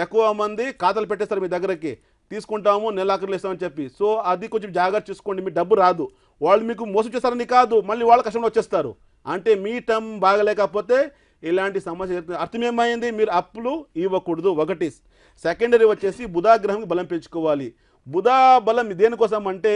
ఎక్కువ మంది ఖాతాలు పెట్టేస్తారు మీ దగ్గరకి, తీసుకుంటాము నెలాఖరులు ఇస్తామని చెప్పి. సో అది కొంచెం జాగ్రత్త చూసుకోండి, మీ డబ్బు రాదు. వాళ్ళు మీకు మోసం చేస్తారని కాదు, మళ్ళీ వాళ్ళ కష్టంలో వచ్చేస్తారు. అంటే మీ టర్మ్ బాగలేకపోతే ఇలాంటి సమస్య జరుగుతుంది. అర్థం ఏమైంది? మీరు అప్పులు ఇవ్వకూడదు. ఒకటి. సెకండరీ వచ్చేసి బుధాగ్రహంకి బలం పెంచుకోవాలి. బుధా బలం దేనికోసం అంటే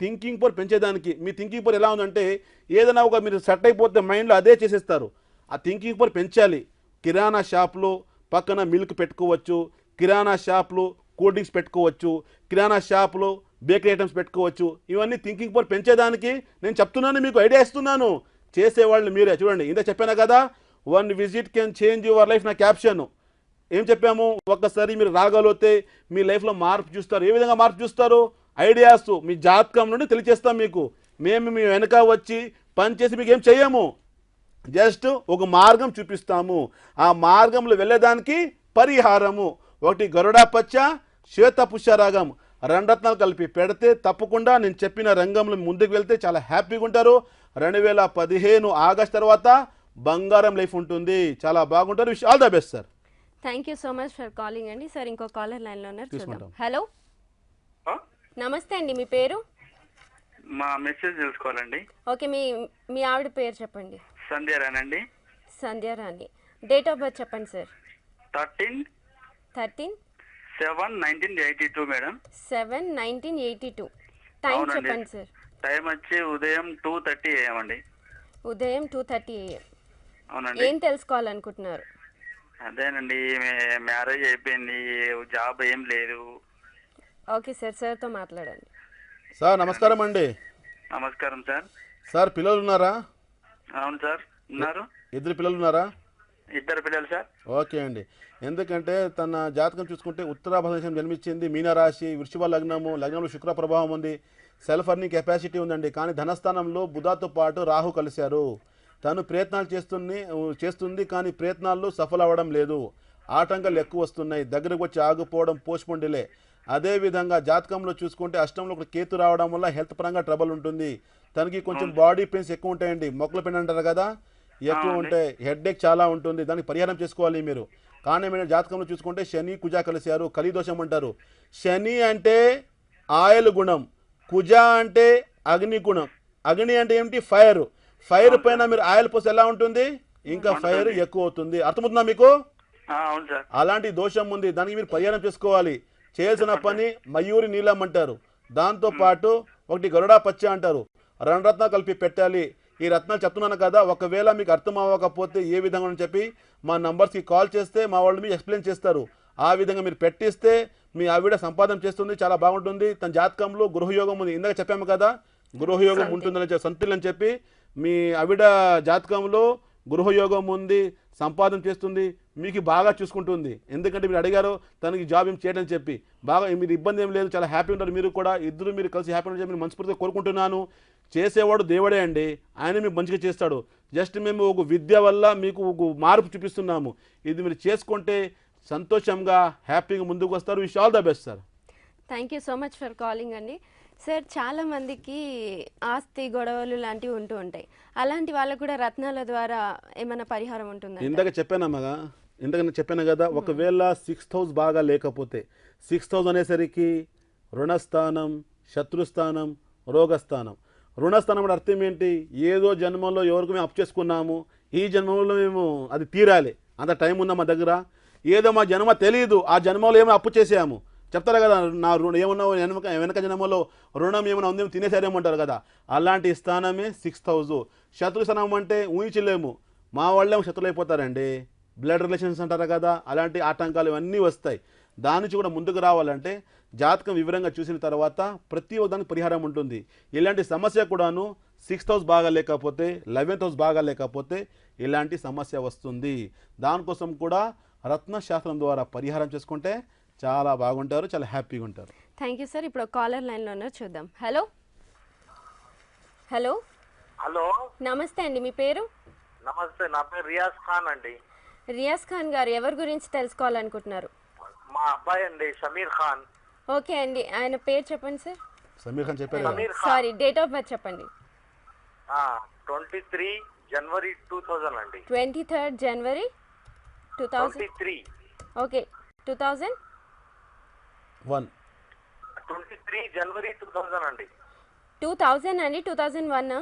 థింకింగ్ పవర్ పెంచేదానికి. మీ థింకింగ్ పవర్ ఎలా ఉందంటే ఏదైనా ఒక మీరు సెట్ అయిపోతే మైండ్లో అదే చేసేస్తారు. ఆ థింకింగ్ పవర్ పెంచాలి. కిరాణా షాప్లో పక్కన మిల్క్ పెట్టుకోవచ్చు, కిరాణా షాప్లో కూల్ డ్రింక్స్ పెట్టుకోవచ్చు, కిరాణా షాప్లో బేకరీ ఐటమ్స్ పెట్టుకోవచ్చు. ఇవన్నీ థింకింగ్ పవర్ పెంచేదానికి నేను చెప్తున్నాను, మీకు ఐడియా ఇస్తున్నాను. చేసేవాళ్ళు మీరే. చూడండి, ఇంత చెప్పాను కదా, 1 visit can change your life. నా క్యాప్షన్ ఏం చెప్పాము? ఒక్కసారి మీరు రాగలిగితే మీ లైఫ్లో మార్పు చూస్తారు. ఏ విధంగా మార్పు చూస్తారు? ఐడియాస్ మీ జాతకం నుండి తెలియచేస్తాం మీకు. మేము మీ వెనక వచ్చి పని చేసి మీకు ఏం చెయ్యము, జస్ట్ ఒక మార్గం చూపిస్తాము. ఆ మార్గంలో వెళ్ళేదానికి పరిహారము. ఒకటి గరుడా పచ్చ, శ్వేత పుష్యరాగం, 2 రత్నాలు కలిపి పెడితే తప్పకుండా నేను చెప్పిన రంగంలో ముందుకు వెళ్తే చాలా హ్యాపీగా ఉంటారు. 2015 ఆగస్ట్ తర్వాత బంగారం లైఫ్ ఉంటుంది, చాలా బాగుంటారు. Wish all the best sir. Thank you so much for calling అండి. సార్ ఇంకో కాలర్ లైన్లో ఉన్నారు, చూద్దాం. తీసుకుంటాం. హలో, నమస్తే అండి, మీ పేరు? మా మెసేజ్ తెలుసుకోవాలండి. ఓకే, మీ ఆవిడ పేరు చెప్పండి. సంధ్యారానండి. సంధ్యారాణి. డేట్ ఆఫ్ బర్త్ చెప్పండి సార్. 13/7/1982 మేడం. 7/1982. టైం చెప్పండి సార్. టైం వచ్చి ఉదయం 2:30 AM అండి. ఉదయం 2:30 AM. అవునండి. ఏం తెలుసుకోవాలనుకుంటున్నారు? అదేనండి, మ్యారేజ్ అయిపోయింది, జాబ్ ఏం లేదు. ఓకే సార్, సార్తో మాట్లాడండి. సార్ నమస్కారం అండి. నమస్కారం సార్. సార్ పిల్లలు ఉన్నారా? అవును సార్, ఉన్నారు. 2 పిల్లలు ఉన్నారా? 2 పిల్లలు సార్. ఓకే అండి. ఎందుకంటే తన జాతకం చూసుకుంటే ఉత్తరాభారతం జన్మించింది, మీనరాశి, వృషభ లగ్నము, లగ్నంలో శుక్ర ప్రభావం ఉంది, సెల్ఫ్ అర్నింగ్ కెపాసిటీ ఉందండి. కానీ ధనస్థానంలో బుధతో పాటు రాహు కలిశారు. తను ప్రయత్నాలు చేస్తుంది కానీ ప్రయత్నాల్లో సఫలం అవ్వడం లేదు. ఆటంకాలు ఎక్కువ వస్తున్నాయి, దగ్గరకు వచ్చి ఆగిపోవడం, పోస్ట్పోన్ డిలే. అదేవిధంగా జాతకంలో చూసుకుంటే అష్టంలో ఒక కేతు రావడం వల్ల హెల్త్ పరంగా ట్రబుల్ ఉంటుంది. తనకి కొంచెం బాడీ పెయిన్స్ ఎక్కువ ఉంటాయండి, మొక్కల పెయిన్ అంటారు కదా, ఎక్కువ ఉంటాయి. హెడ్ఏక్ చాలా ఉంటుంది, దానికి పరిహారం చేసుకోవాలి మీరు. కానీ మీరు జాతకంలో చూసుకుంటే శని కుజ కలిశారు, కలిదోషం అంటారు. శని అంటే ఆయిల్ గుణం, కుజ అంటే అగ్ని గుణం. అగ్ని అంటే ఏమిటి? ఫైర్. ఫైర్ పైన మీరు ఆయిల్ పోసి ఎలా ఉంటుంది? ఇంకా ఫైర్ ఎక్కువ అవుతుంది. అర్థమవుతుందా మీకు? అవును సార్. అలాంటి దోషం ఉంది, దానికి మీరు పరిహారం చేసుకోవాలి. చేయాల్సిన పని మయూరి నీలం అంటారు, దాంతోపాటు ఒకటి గరుడా పచ్చ అంటారు, 2 రత్నాలు కలిపి పెట్టాలి. ఈ రత్నాలు చెప్తున్నాను కదా, ఒకవేళ మీకు అర్థం అవ్వకపోతే ఏ విధంగా అని చెప్పి మా నంబర్స్కి కాల్ చేస్తే మా వాళ్ళు మీకు ఎక్స్ప్లెయిన్ చేస్తారు. ఆ విధంగా మీరు పెట్టిస్తే మీ ఆవిడ సంపాదన చేస్తుంది, చాలా బాగుంటుంది. తన జాతకంలో గృహయోగం ఉంది, ఇందాక చెప్పాము కదా గృహయోగం ఉంటుందని చెప్పి, సంతులు అని చెప్పి. మీ ఆవిడ జాతకంలో గృహయోగం ఉంది, సంపాదన చేస్తుంది, మీకు బాగా చూసుకుంటుంది. ఎందుకంటే మీరు అడిగారు తనకి జాబ్ ఏం చేయడం చెప్పి, బాగా మీరు ఇబ్బంది ఏం లేదు, చాలా హ్యాపీ ఉంటారు. మీరు కూడా ఇద్దరు మీరు కలిసి హ్యాపీ ఉంటారు చెప్పి మనస్ఫూర్తిగా కోరుకుంటున్నాను. చేసేవాడు దేవుడే అండి, ఆయన మీకు మంచిగా చేస్తాడు. జస్ట్ మేము ఒక విద్య వల్ల మీకు ఒక మార్పు చూపిస్తున్నాము. ఇది మీరు చేసుకుంటే సంతోషంగా హ్యాపీగా ముందుకు వస్తారు. Wish all the best sir. Thank you so much for calling అండి. సార్, చాలామందికి ఆస్తి గొడవలు లాంటివి ఉంటూ ఉంటాయి. అలాంటి వాళ్ళకు కూడా రత్నాల ద్వారా ఏమైనా పరిహారం ఉంటుందా? ఇందాక చెప్పాను కదా, ఒకవేళ 6th హౌస్ బాగా లేకపోతే, 6th హౌస్ అనేసరికి రుణస్థానం, శత్రుస్థానం, రోగస్థానం. రుణస్థానం అంటే అర్థం ఏంటి? ఏదో జన్మలో ఎవరికి మేము అప్పు చేసుకున్నాము, ఈ జన్మలో మేము అది తీరాలి, అంత టైం ఉందా మా దగ్గర? ఏదో మా జన్మ తెలియదు, ఆ జన్మలో ఏమైనా అప్పు చేసాము చెప్తారు కదా, నా రుణం ఏమన్నా వెనక జన్మలో రుణం ఏమైనా ఉందేమో తినేసారేమంటారు కదా, అలాంటి స్థానమే 6th హౌస్. శత్రు స్థానం అంటే ఊహించలేము, మా వాళ్ళేమో శత్రులు అయిపోతారండి, బ్లడ్ రిలేషన్స్ అంటారు కదా, అలాంటి ఆటంకాలు ఇవన్నీ వస్తాయి. దాని నుంచి కూడా ముందుకు రావాలంటే జాతకం వివరంగా చూసిన తర్వాత ప్రతి ఒక్కదానికి పరిహారం ఉంటుంది. ఇలాంటి సమస్య కూడాను 6th హౌస్ బాగా లేకపోతే 11th హౌస్ బాగా లేకపోతే ఇలాంటి సమస్య వస్తుంది. దానికోసం కూడా రత్నశాస్త్రం ద్వారా పరిహారం చేసుకుంటే చాలా బాగుంటారు, చాలా హ్యాపీగా ఉంటారు. Thank you sir. ఇప్పుడు కాలర్ లైన్లో ఉన్నారు, చూద్దాం. హలో హలో హలో నమస్తే అండి, మీ పేరు? నమస్తే, నా పేరు రియాజ్ ఖాన్ అండి. రియాజ్ ఖాన్ గారు, ఎవరి గురించి తెలుసుకోవాలనుకుంటున్నారు? మా అబ్బాయి అండి షమీర్ ఖాన్. ఓకే అండి, ఆయన పేరు చెప్పండి సార్. సమీర్ ఖాన్ చెప్పారు కదా. Sameer Khan. Sorry, date of birth చెప్పండి. 23 జనవరి 2000 అండి. 23rd జనవరి 2000. 23 ఓకే, 2000. 23 జనవరి 2000 అండి. 2000 అండి, 2001.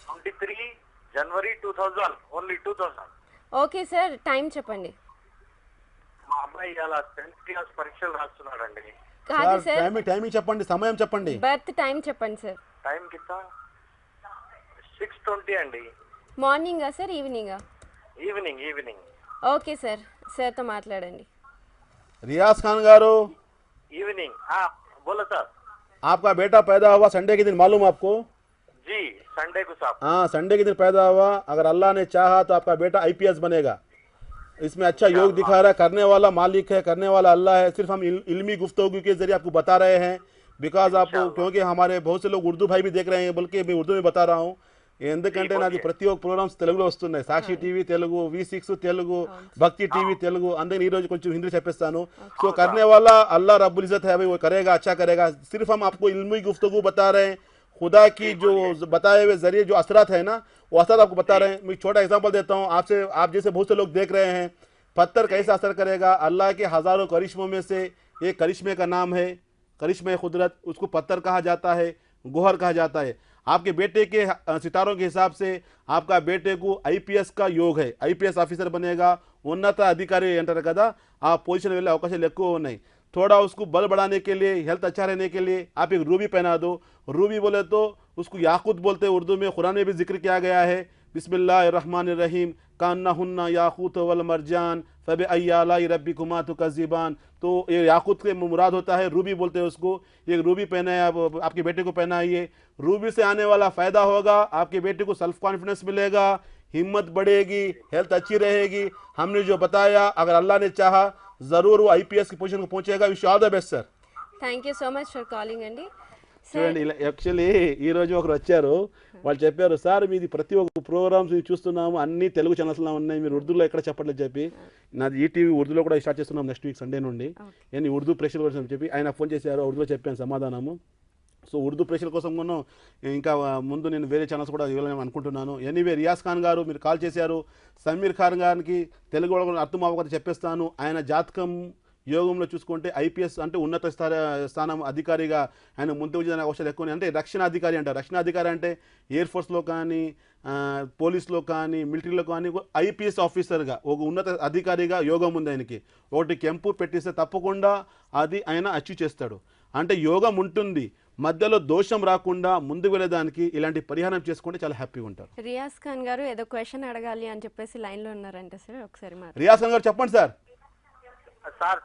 23 జనవరి 2000, ఓన్లీ 2000. ఓకే సార్, టైం చెప్పండి. మా అబ్బాయి అలా 10th క్లాస్ పరీక్షలు రాస్తున్నాడండి. కాదు సార్, టైమింగ్ చెప్పండి, సమయం చెప్పండి. బర్త్ టైం చెప్పండి సార్. టైం కింద 6:20 అండి. మార్నింగా సార్, ఈవినింగా? ఈవినింగ్. ఓకే సార్, సార్తో మాట్లాడండి. रियाज खान गारू, ఈవినింగ్. बोलो सर. आपका बेटा पैदा हुआ संडे के दिन, मालूम आपको? जी, संडे को साहब. हाँ, संडे के दिन पैदा हुआ. अगर अल्लाह ने चाहा तो आपका बेटा IPS बनेगा. इसमें अच्छा योग दिखा रहा है. करने वाला मालिक है, करने वाला अल्लाह है. सिर्फ हम इल्मी गुफ्तगू के जरिए आपको बता रहे हैं, बिकॉज आप, क्योंकि हमारे बहुत से लोग उर्दू भाई भी देख रहे हैं, बल्कि मैं उर्दू में बता रहा हूँ. ఎందుకంటే నాది ప్రతి ఒక్క ప్రోగ్రామ్స్ తెలుగులో వస్తున్నాయి. సాక్షి టీవీ తెలుగు, V6 తెలుగు, భక్తి టీవీ తెలుగు. అందుకని ఈ రోజు కొంచెం హిందీ చెప్పేస్తాను. సో करने वाला अल्लाह रब्बुल इज्जत है भाई, वो करेगा, अच्छा करेगा. सिर्फ हम आपको इल्मी गुफ्तगू बता रहे हैं, खुदा की जो बताए हुए जरिए जो असरात है ना, वो असरात आपको बता रहे हैं. मैं छोटा एग्जांपल देता हूँ आपसे, आप जैसे बहुत से लोग देख रहे हैं. पत्थर कैसा असर करेगा? अल्लाह के हजारों करिश्मों में से एक करिश्मे का नाम है करिश्मे खुदरत. उसको पत्थर कहा जाता है, गोहर कहा जाता है. आपके बेटे के सितारों के हिसाब से आपका बेटे को IPS का योग है. IPS ఆఫీసర్ बनेगा, ఉన్నత అధికారి అంటారు కదా, ఆ పొజిషన్ వెళ్ళే అవకాశాలు ఎక్కువ ఉన్నాయి. थोड़ा उसको बल बढ़ाने के लिए, हेल्थ अच्छा रहने के लिए आप एक रूबी पहना दो. रूबी बोले तो उसको याकूत बोलते हैं उर्दू में. कुरान में भी जिक्र किया गया है, बिस्मिल्लाहिर्रहमानिर्रहीम, कान्नाहुन्ना याकूत वल मरजान फबिअय्यि आलाई रब्बिकुमा तुकज़्ज़िबान. तो ये याकूत के मुराद होता है, रूबी बोलते हैं उसको. एक रूबी पहने आप आपके बेटे को पहनाइए. रूबी से आने वाला फ़ायदा होगा, आपके बेटे को सेल्फ कॉन्फिडेंस मिलेगा, हिम्मत बढ़ेगी, हेल्थ अच्छी रहेगी. हमने जो बताया, अगर अल्लाह ने चाहा ज़रूर वो IPS की पोजीशन को पहुंचेगा. Wish all the best sir. Thank you so much for calling అండి. చూడండి, యాక్చువల్లీ ఈరోజు ఒకరు వచ్చారు, వాళ్ళు చెప్పారు, సార్ మీది ప్రతి ఒక్క ప్రోగ్రామ్స్ చూస్తున్నాము, అన్ని తెలుగు ఛానల్స్లో ఉన్నాయి, మీరు ఉర్దూలో ఎక్కడ చెప్పట్లేదు చెప్పి. నాది ఈటీవీ ఉర్దూలో కూడా స్టార్ట్ చేస్తున్నాం నెక్స్ట్ వీక్ సండే నుండి. నేను ఉర్దూ ప్రేక్షకుల కోసం చెప్పి ఆయన ఫోన్ చేశారు, ఉర్దూలో చెప్పాను సమాధానము. సో ఉర్దూ ప్రేక్షకుల కోసం కూడా ఇంకా ముందు నేను వేరే ఛానల్స్ కూడా ఇవ్వాలని అనుకుంటున్నాను. ఎనీవే, రియాజ్ ఖాన్ గారు మీరు కాల్ చేశారు. సమీర్ ఖాన్ గారికి తెలుగు వాళ్ళకి అర్థం అవ్వకపోతే చెప్పేస్తాను. ఆయన జాతకం యోగంలో చూసుకుంటే IPS అంటే ఉన్నత స్థానం అధికారిగా ఆయన ముందు వచ్చేదానికి అవసరం ఎక్కువ. అంటే రక్షణ అధికారి అంటారు. రక్షణ అధికారి అంటే ఎయిర్ ఫోర్స్లో కానీ, పోలీస్లో కానీ, మిలిటరీలో కానీ IPS ఆఫీసర్గా ఒక ఉన్నత అధికారిగా యోగం ఉంది ఆయనకి. ఒకటి కెంపు పెట్టిస్తే తప్పకుండా అది ఆయన అచీవ్ చేస్తాడు. అంటే యోగం ఉంటుంది, మధ్యలో దోషం రాకుండా ముందుకు వెళ్ళేదానికి ఇలాంటి పరిహారం చేసుకుంటే చాలా హ్యాపీగా ఉంటారు. రియాజ్ ఖాన్ గారు ఏదో క్వశ్చన్ అడగాలి అని చెప్పేసి లైన్లో ఉన్నారంటే సార్, ఒకసారి రియాజ్ ఖాన్ గారు చెప్పండి సార్. सर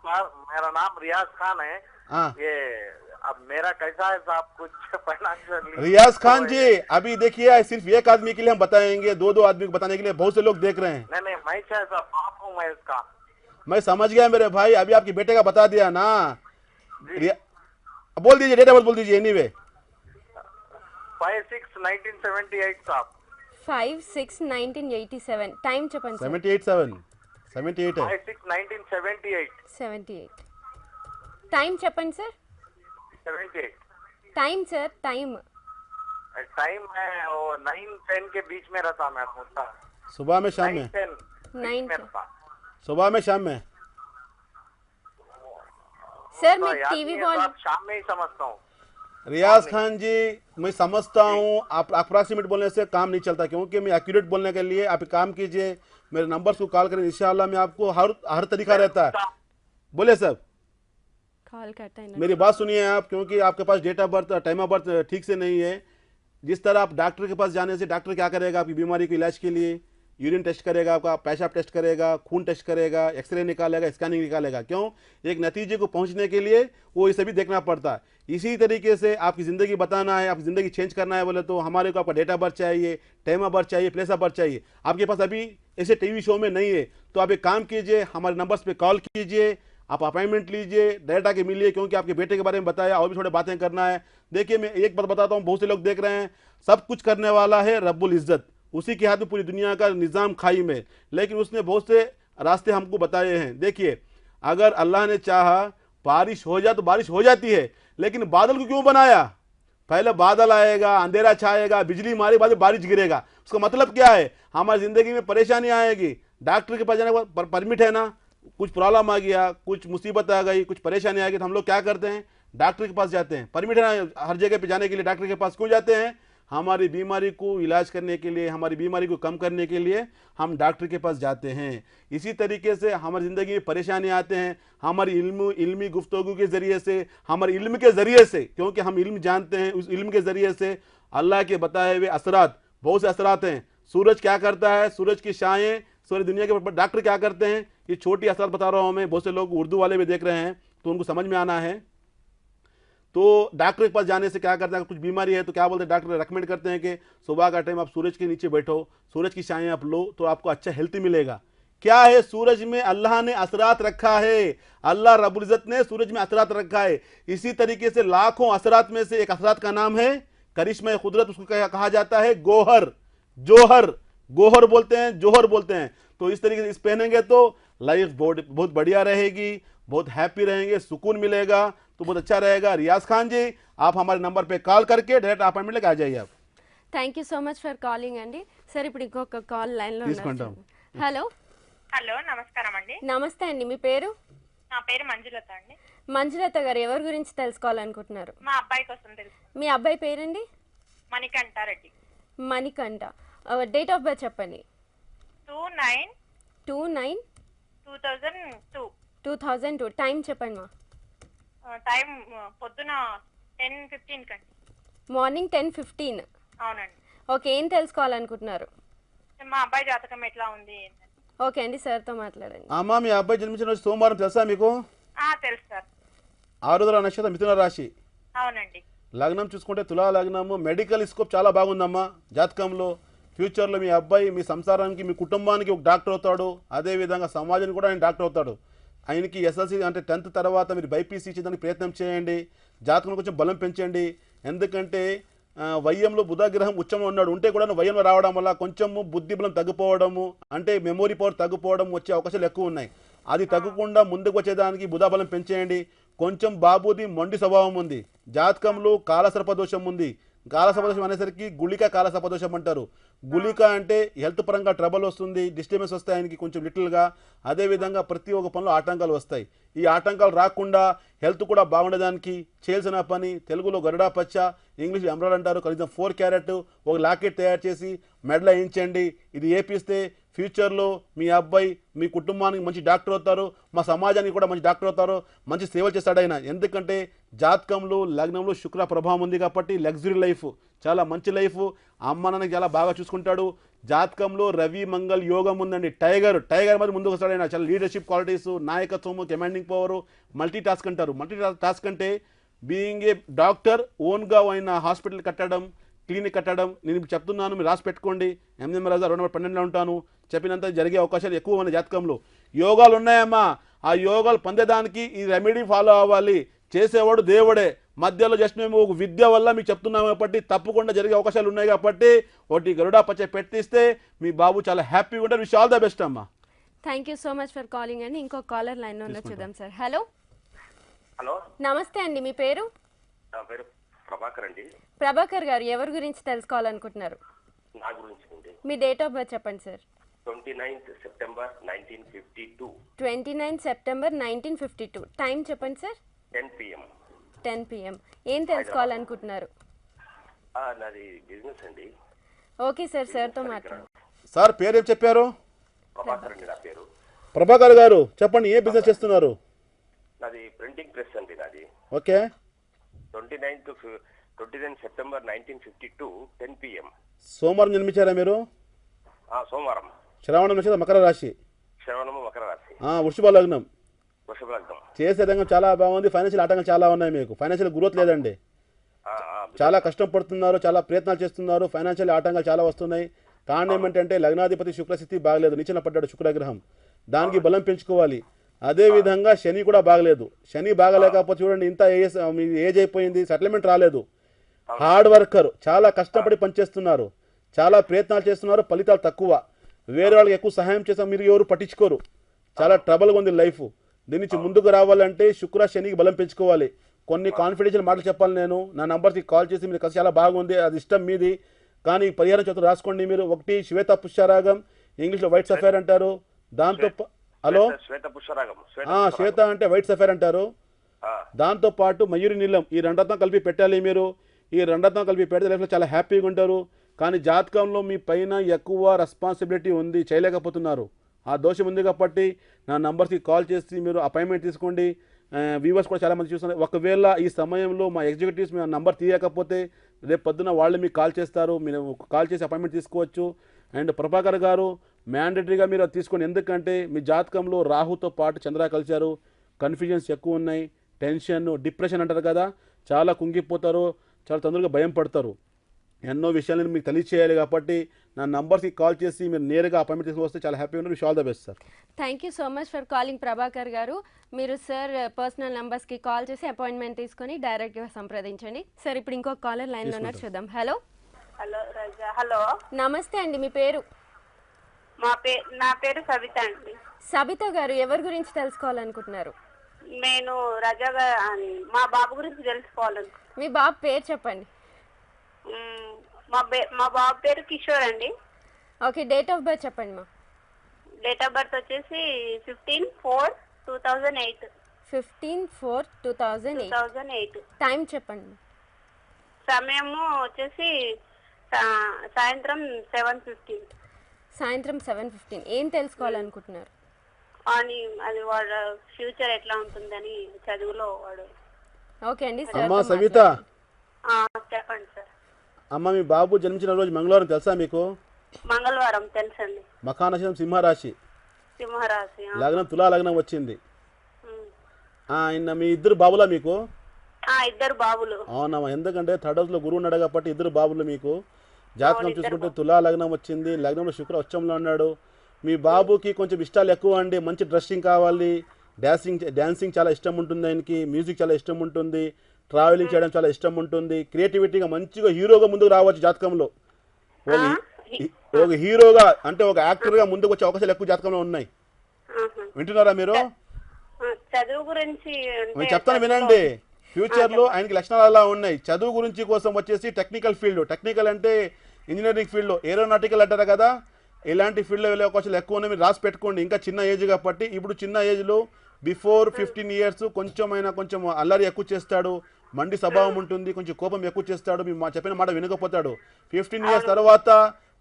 मेरा नाम रियाज खान है. ये अब मेरा कैसा है साहब, कुछ फाइनेंशियल. रियाज खान जी, अभी देखिए सिर्फ एक आदमी के लिए हम बताएंगे, दो आदमी को बताने के लिए बहुत से लोग देख रहे हैं. नहीं मैं क्या साहब, बाप हूँ मैं इसका. मैं समझ गया मेरे भाई, अभी आपके बेटे का बता दिया ना. बोल दीजिए, डेट ऑफ बर्थ बोल दीजिए. एनीवे 5/6/1978 साहब. 5/6/1987. टाइम చెప్పండి సార్. 78 है. 5/6/1978. 78. टाइम చెప్పండి సార్. 78. टाइम सर, टाइम है वो 9-10 के बीच में रहता मैं होता. सुबह में शाम में? 9 सुबह में शाम में? सर मैं टीवी वॉल शाम में ही समझता हूँ. रियाज खान जी, मैं समझता हूँ आप अप्रॉक्सीमेट बोलने से काम नहीं चलता, क्योंकि मैं एक्यूरेट बोलने के लिए आप काम कीजिए, मेरे नंबर को कॉल करें, इंशाल्लाह मैं आपको हर तरीका रहता है. बोले सब कॉल करता है. मेरी बात सुनिए आप, क्योंकि आपके पास date of birth, time of birth ठीक से नहीं है. जिस तरह आप डॉक्टर के पास जाने से डॉक्टर क्या करेगा आपकी बीमारी के इलाज के लिए, यूरिन टेस्ट करेगा, आपका पेशाब टेस्ट करेगा, खून टेस्ट करेगा, एक्सरे निकालेगा, स्कैनिंग निकालेगा, क्यों? एक नतीजे को पहुंचने के लिए वो ये सभी देखना पड़ता है। इसी तरीके से आपकी ज़िंदगी बताना है, आपकी ज़िंदगी चेंज करना है बोले तो हमारे को आपका डेट ऑफ बर्थ चाहिए, टाइम ऑफ बर्थ चाहिए, प्लेस ऑफ बर्थ चाहिए। आपके पास अभी ऐसे टीवी शो में नहीं है तो आप एक काम कीजिए, हमारे नंबर्स पे कॉल कीजिए, आप अपॉइंटमेंट लीजिए, डायरेक्ट आके मिलिए, क्योंकि आपके बेटे के बारे में बताया और भी थोड़े बातें करना है। देखिए मैं एक बात बताता हूँ, बहुत से लोग देख रहे हैं, सब कुछ करने वाला है रब्बुल इज़्ज़त, उसी के हाथ में पूरी दुनिया का निज़ाम खाई में, लेकिन उसने बहुत से रास्ते हमको बताए हैं। देखिए अगर अल्लाह ने चाहा बारिश हो जाए तो बारिश हो जाती है, लेकिन बादल को क्यों बनाया? पहले बादल आएगा, अंधेरा छाएगा, बिजली मारी, बाद में बारिश गिरेगा। उसका मतलब क्या है? हमारी ज़िंदगी में परेशानी आएगी, डॉक्टर के पास जाने का परमिट है ना, कुछ प्रॉब्लम आ गया, कुछ मुसीबत आ गई, कुछ परेशानी आ गई तो हम लोग क्या करते हैं? डॉक्टर के पास जाते हैं। परमिट है ना हर जगह पे जाने के लिए, डॉक्टर के पास क्यों जाते हैं? हमारी बीमारी को इलाज करने के लिए, हमारी बीमारी को कम करने के लिए हम डॉक्टर के पास जाते हैं। इसी तरीके से हमारी ज़िंदगी में परेशानी आते हैं, हमारी इल्मी गुफ्तगू के ज़रिए से, हमारे इल्म के ज़रिए से, क्योंकि हम इल्म जानते हैं, उस इल्म के ज़रिए से अल्लाह के बताए हुए असरात, बहुत से असरात हैं। सूरज क्या करता है, सूरज की शाएँ, सारी दुनिया के डॉक्टर क्या करते हैं, ये छोटी असरात बता रहा हूँ मैं, बहुत से लोग उर्दू वाले भी देख रहे हैं तो उनको समझ में आना है। तो डॉक्टर के पास जाने से क्या करते हैं, कुछ बीमारी है तो क्या बोलते हैं, डॉक्टर रेकमेंड करते हैं कि सुबह का टाइम आप सूरज के नीचे बैठो, सूरज की छाएं आप लो तो आपको अच्छा हेल्थ मिलेगा। क्या है? सूरज में अल्लाह ने असरात रखा है, अल्लाह रब्बुल इज़्ज़त ने सूरज में असरात रखा है। इसी तरीके से लाखों असरात में से एक असरात का नाम है करिश्मा कुदरत, उसको कहा जाता है गोहर, जोहर, गोहर बोलते हैं, जोहर बोलते हैं। तो इस तरीके से इस पहनेंगे तो लाइफ बहुत बढ़िया रहेगी, बहुत हैप्पी रहेंगे, सुकून मिलेगा, तो बहुत अच्छा रहेगा। रियाज खान जी, आप हमारे नंबर पे कॉल करके डायरेक्ट अपॉइंटमेंट लेके आ जाइए आप। Thank you so much for calling అండి. సార్ ఇప్పుడు ఇంకొక కాల్ లైన్లో తీసుకుంటాం. ఉన్నారు. హలో హలో నమస్కారం అండి. నమస్తే అండి, మీ పేరు? నా పేరు మంజులత అండి. మంజులత గారు ఎవరి గురించి తెలుసుకోవాలనుకుంటున్నారు? మా అబ్బాయి కోసం తెలుసు. మీ అబ్బాయి పేరండి? Manikanta Reddy. Manikanta. Date of birth చెప్పండి. 29/2002. టైం చెప్పండి మా. టైం పొద్దున 10:15 కండి. మార్నింగ్ 10:15. అవునండి. ఓకే, ఏం తెలుసుకోవాలనుకుంటున్నారు? మా అబ్బాయి జాతకం ఎట్లా ఉంది? ఓకే అండి, సార్తో మాట్లాడండి. అమ్మా మీ అబ్బాయి జన్మించిన రోజు సోమవారం తెలుసా మీకు? తెలుసు సార్. ఆరుద్ర నక్షత్రం, మిథున రాశి. అవునండి. లగ్నం చూసుకుంటే తులా లగ్నము, మెడికల్ స్కోప్ చాలా బాగుందమ్మా జాతకంలో. ఫ్యూచర్లో మీ అబ్బాయి మీ సంసారానికి, మీ కుటుంబానికి ఒక డాక్టర్ అవుతాడు, అదేవిధంగా సమాజానికి కూడా ఆయన డాక్టర్ అవుతాడు. ఆయనకి ఎస్ఎల్సీ అంటే 10th తర్వాత మీరు బైపీసీ ఇచ్చేదానికి ప్రయత్నం చేయండి, జాతకంలో కొంచెం బలం పెంచండి. ఎందుకంటే వయ్యంలో బుధగ్రహం ఉచ్చంలో ఉన్నాడు, ఉంటే కూడా వయ్యంలో రావడం వల్ల కొంచెము బుద్ధి బలం తగ్గిపోవడము, అంటే మెమొరీ పవర్ తగ్గిపోవడం వచ్చే అవకాశాలు ఎక్కువ ఉన్నాయి. అది తగ్గకుండా ముందుకు వచ్చేదానికి బుధ బలం పెంచేయండి. కొంచెం బాబుది మొండి స్వభావం ఉంది, జాతకంలో కాలసర్పదోషం ఉంది. కాలసర్పదోషం అనేసరికి గుళిక కాలసర్పదోషం అంటారు. గుళిక అంటే హెల్త్ పరంగా ట్రబుల్ వస్తుంది, డిస్టర్బెన్స్ వస్తాయి ఆయనకి కొంచెం లిటిల్గా. అదేవిధంగా ప్రతి ఒక్క పనిలో ఆటంకాలు వస్తాయి. ఈ ఆటంకాలు రాకుండా హెల్త్ కూడా బాగుండడానికి చేయాల్సిన పని, తెలుగులో గరుడా పచ్చ, ఇంగ్లీష్ ఎమరాల్డ్ అంటారు, కనీసం 4 క్యారెట్ ఒక లాకెట్ తయారు చేసి మెడలో వేయించండి. ఇది ఏపిస్తే ఫ్యూచర్లో మీ అబ్బాయి మీ కుటుంబానికి మంచి డాక్టర్ అవుతారు, మా సమాజానికి కూడా మంచి డాక్టర్ అవుతారు, మంచి సేవలు చేస్తాడు ఆయన. ఎందుకంటే జాతకంలో లగ్నంలో శుక్ర ప్రభావం ఉంది కాబట్టి లగ్జరీ లైఫ్, చాలా మంచి లైఫ్, అమ్మ నాన్నకి చాలా బాగా చూసుకుంటాడు. జాతకంలో రవి మంగళ్ యోగం ఉందండి. టైగర్ మరి ముందుకు వస్తాడు ఆయన. చాలా లీడర్షిప్ క్వాలిటీస్, నాయకత్వము, కమాండింగ్ పవర్, మల్టీ టాస్క్ అంటారు. మల్టీ టాస్క్ అంటే బీయింగ్ ఏ డాక్టర్, ఓన్గా ఆయన హాస్పిటల్ కట్టడం, క్లినిక్ కట్టడం. నేను ఇప్పుడు చెప్తున్నాను, మీరు రాసి పెట్టుకోండి. ఎనిమిది రాజా 212లో ఉంటాను, చెప్పినంత జరిగే అవకాశాలు ఎక్కువ మన జాతకంలో. యోగాలు ఉన్నాయమ్మా, ఆ యోగాలు పొందేదానికి ఈ రెమెడీ ఫాలో అవ్వాలి. చేసేవాడు దేవుడే, మధ్యలో జస్ట్ మేము ఒక విద్య వల్ల మీకు చెప్తున్నాము కాబట్టి తప్పకుండా జరిగే అవకాశాలు ఉన్నాయి కాబట్టి ఒకటి గరుడా పచ్చ పెట్టిస్తే మీ బాబు చాలా హ్యాపీగా ఉంటారు. విష్ ఆల్ ద బెస్ట్ అమ్మా. Thank you so much for calling అండి. ఇంకో కాలర్ లైన్లో ఉన్న చూద్దాం సార్. హలో హలో, నమస్తే అండి, మీ పేరు? నా పేరు ప్రభాకర్ అండి. ప్రభాకర్ గారు ఎవరి గురించి తెలుసుకోవాలనుకుంటున్నారు? నా గురించి అండి. మీ డేట్ ఆఫ్ బర్త్ చెప్పండి sir. 29th September 1952. 29 September 1952. Time చెప్పండి సార్. 10 PM. 10 PM. ఏం తెలుసుకోవాలనుకుంటున్నారు? నాది బిజినెస్ అండి. ఓకే సార్, సార్తో మాట్లాడండి. సార్ పేరు ఏం చెప్పారు? ప్రభాకర్ అండి నా పేరు. ప్రభాకర్ గారు చెప్పండి, ఏ బిజినెస్ చేస్తున్నారు? నాది ప్రింటింగ్ ప్రెస్ అండి నాది. ఓకే. 29th 29 September 1952, 10 p.m. సోమవారం జన్మించారా మీరు? సోమవారం. శ్రవణ నక్షత్రం మకర రాశి. శ్రవణము మకర రాశి. వృషభ లగ్నం. వృషభ లగ్నం. చేసే రంగం చాలా బాగుంది. ఫైనాన్షియల్ ఆటంకాలు చాలా ఉన్నాయి మీకు. ఫైనాన్షియల్ గ్రోత్ లేదండి. చాలా కష్టం పడుతున్నారు, చాలా ప్రయత్నాలు చేస్తున్నారు. ఫైనాన్షియల్ ఆటంకాలు చాలా వస్తున్నాయి. కారణం ఏంటంటే లగ్నాధిపతి శుక్రస్థితి బాగలేదు, నిచ్చెన పడ్డాడు శుక్రగ్రహం. దానికి బలం పెంచుకోవాలి. అదేవిధంగా శని కూడా బాగలేదు. శని బాగలేకపోతే చూడండి, ఇంత ఏజ్ అయిపోయింది, సెటిల్మెంట్ రాలేదు. హార్డ్ వర్కర్, చాలా కష్టపడి పనిచేస్తున్నారు, చాలా ప్రయత్నాలు చేస్తున్నారు, ఫలితాలు తక్కువ. వేరే వాళ్ళకి ఎక్కువ సహాయం చేస్తాం, మీరు ఎవరు పట్టించుకోరు. చాలా ట్రబుల్గా ఉంది లైఫ్. దీని నుంచి ముందుకు రావాలంటే శుక్ర శనికి బలం పెంచుకోవాలి. కొన్ని కాన్ఫిడెన్షియల్ మాటలు చెప్పాలి నేను. నా నంబర్కి కాల్ చేసి మీరు చాలా బాగుంది, అది ఇష్టం మీది, కానీ పరిహారం చేతులు రాసుకోండి మీరు. 1 శ్వేత పుష్యరాగం, ఇంగ్లీష్లో వైట్ సఫైర్ అంటారు. దాంతో హలో శ్వేత అంటే వైట్ సఫైర్ అంటారు. దాంతో పాటు మయూరి నీలం, ఈ రెండత్నం కలిపి పెట్టాలి మీరు. ఈ రెండత్నం కలిపి పెడితే లైఫ్లో చాలా హ్యాపీగా ఉంటారు. కానీ జాతకంలో మీ పైన ఎక్కువ రెస్పాన్సిబిలిటీ ఉంది, చేయలేకపోతున్నారు. ఆ దోషం ఉంది కాబట్టి నా నంబర్స్కి కాల్ చేసి మీరు అపాయింట్మెంట్ తీసుకోండి. వ్యూవర్స్ కూడా చాలామంది చూస్తున్నారు. ఒకవేళ ఈ సమయంలో మా ఎగ్జిక్యూటివ్స్ మీ నంబర్ తీయకపోతే రేపు పొద్దున వాళ్ళు మీకు కాల్ చేస్తారు, మీరు కాల్ చేసి అపాయింట్మెంట్ తీసుకోవచ్చు. అండ్ ప్రభాకర్ గారు మ్యాండేటరీగా మీరు అది తీసుకోండి. ఎందుకంటే మీ జాతకంలో రాహుతో పాటు చంద్ర కలిశారు. కన్ఫ్యూజన్స్ ఎక్కువ ఉన్నాయి, టెన్షన్, డిప్రెషన్ అంటారు కదా, చాలా కుంగిపోతారు, చాలా తొందరగా భయం పడతారు. ఎన్నో విషయాలను మీకు తెలియచేయాలి కాబట్టి నా నంబర్స్కి కాల్ చేసి మీరు నేరుగా అపాయింట్మెంట్ తీసుకుని వస్తే చాలా హ్యాపీగా ఉన్నారు. Wish all the best sir. Thank you so much for calling Prabhakar గారు. మీరు సార్ పర్సనల్ నంబర్స్కి కాల్ చేసి అపాయింట్మెంట్ తీసుకొని డైరెక్ట్గా సంప్రదించండి. సార్ ఇప్పుడు ఇంకొక కాలర్ లైన్లో ఉన్నారు, చూద్దాం. హలో హలో, నమస్తే అండి, మీ పేరు? నా పేరు సబిత అండి. సబిత గారు, ఎవరి గురించి తెలుసుకోవాలనుకుంటున్నారు? నేను రజా మా బాబు గురించి తెలుసుకోవాలను. మీ బాబు పేరు చెప్పండి. మా బాబు పేరు కిషోర్ అండి. ఓకే, డేట్ ఆఫ్ బర్త్ చెప్పండి. మా డేట్ ఆఫ్ బర్త్ వచ్చేసి 15/4/2008. 15/4/2008. టైం చెప్పండి. సమయము వచ్చేసి సాయంత్రం 7:15. సాయంత్రం 7:15. ఏం తెలుసుకోవాలనుకుంటున్నారు? అని అది వాడు ఫ్యూచర్ ఎట్లా ఉంటుందని చదువులో వాడు. ఓకే అండి. అమ్మా సవిత, చెప్పండి సార్. అమ్మ మీ బాబు జన్మించిన రోజు మంగళవారం తెలుసా మీకు? మంగళవారం తెలుసండి. మఖా నక్షత్రం సింహరాశి, సింహరాశి, లగ్నం తులా లగ్నం వచ్చింది. మీ ఇద్దరు బాబులా మీకు? ఇద్దరు బాబులు. అవునమ్మా, ఎందుకంటే థర్డ్ హౌస్లో గురువు ఉన్నాడు కాబట్టి ఇద్దరు బాబులు మీకు. జాతకం చూసుకుంటే తులా లగ్నం వచ్చింది, లగ్నంలో శుక్ర ఉచ్చంలో ఉన్నాడు. మీ బాబుకి కొంచెం ఇష్టాలు ఎక్కువ అండి. మంచి డ్రెస్సింగ్ కావాలి, డ్యాన్సింగ్ చాలా ఇష్టం ఉంటుంది ఆయనకి, మ్యూజిక్ చాలా ఇష్టం ఉంటుంది, ట్రావెలింగ్ చేయడం చాలా ఇష్టం ఉంటుంది, క్రియేటివిటీగా మంచిగా హీరోగా ముందుకు రావచ్చు. జాతకంలో ఒక హీరోగా అంటే ఒక యాక్టర్గా ముందుకు వచ్చే అవకాశాలు ఎక్కువ జాతకంలో ఉన్నాయి. వింటున్నారా మీరు? చదువు గురించి చెప్తాను వినండి. ఫ్యూచర్లో ఆయనకి లక్షణాలు అలా ఉన్నాయి. చదువు గురించి కోసం వచ్చేసి టెక్నికల్ ఫీల్డ్, టెక్నికల్ అంటే ఇంజనీరింగ్ ఫీల్డ్లో, ఏరోనాటికల్ అంటారు కదా, ఇలాంటి ఫీల్డ్లో వెళ్ళే అవకాశాలు ఎక్కువ ఉన్నాయి. మీరు రాసి పెట్టుకోండి. ఇంకా చిన్న ఏజ్ కాబట్టి, ఇప్పుడు చిన్న ఏజ్లో బిఫోర్ 15 years కొంచెం అల్లరి ఎక్కువ చేస్తాడు, మండి స్వభావం ఉంటుంది, కొంచెం కోపం ఎక్కువ చేస్తాడు, మీ చెప్పిన మాట వినకపోతాడు. 15 years తర్వాత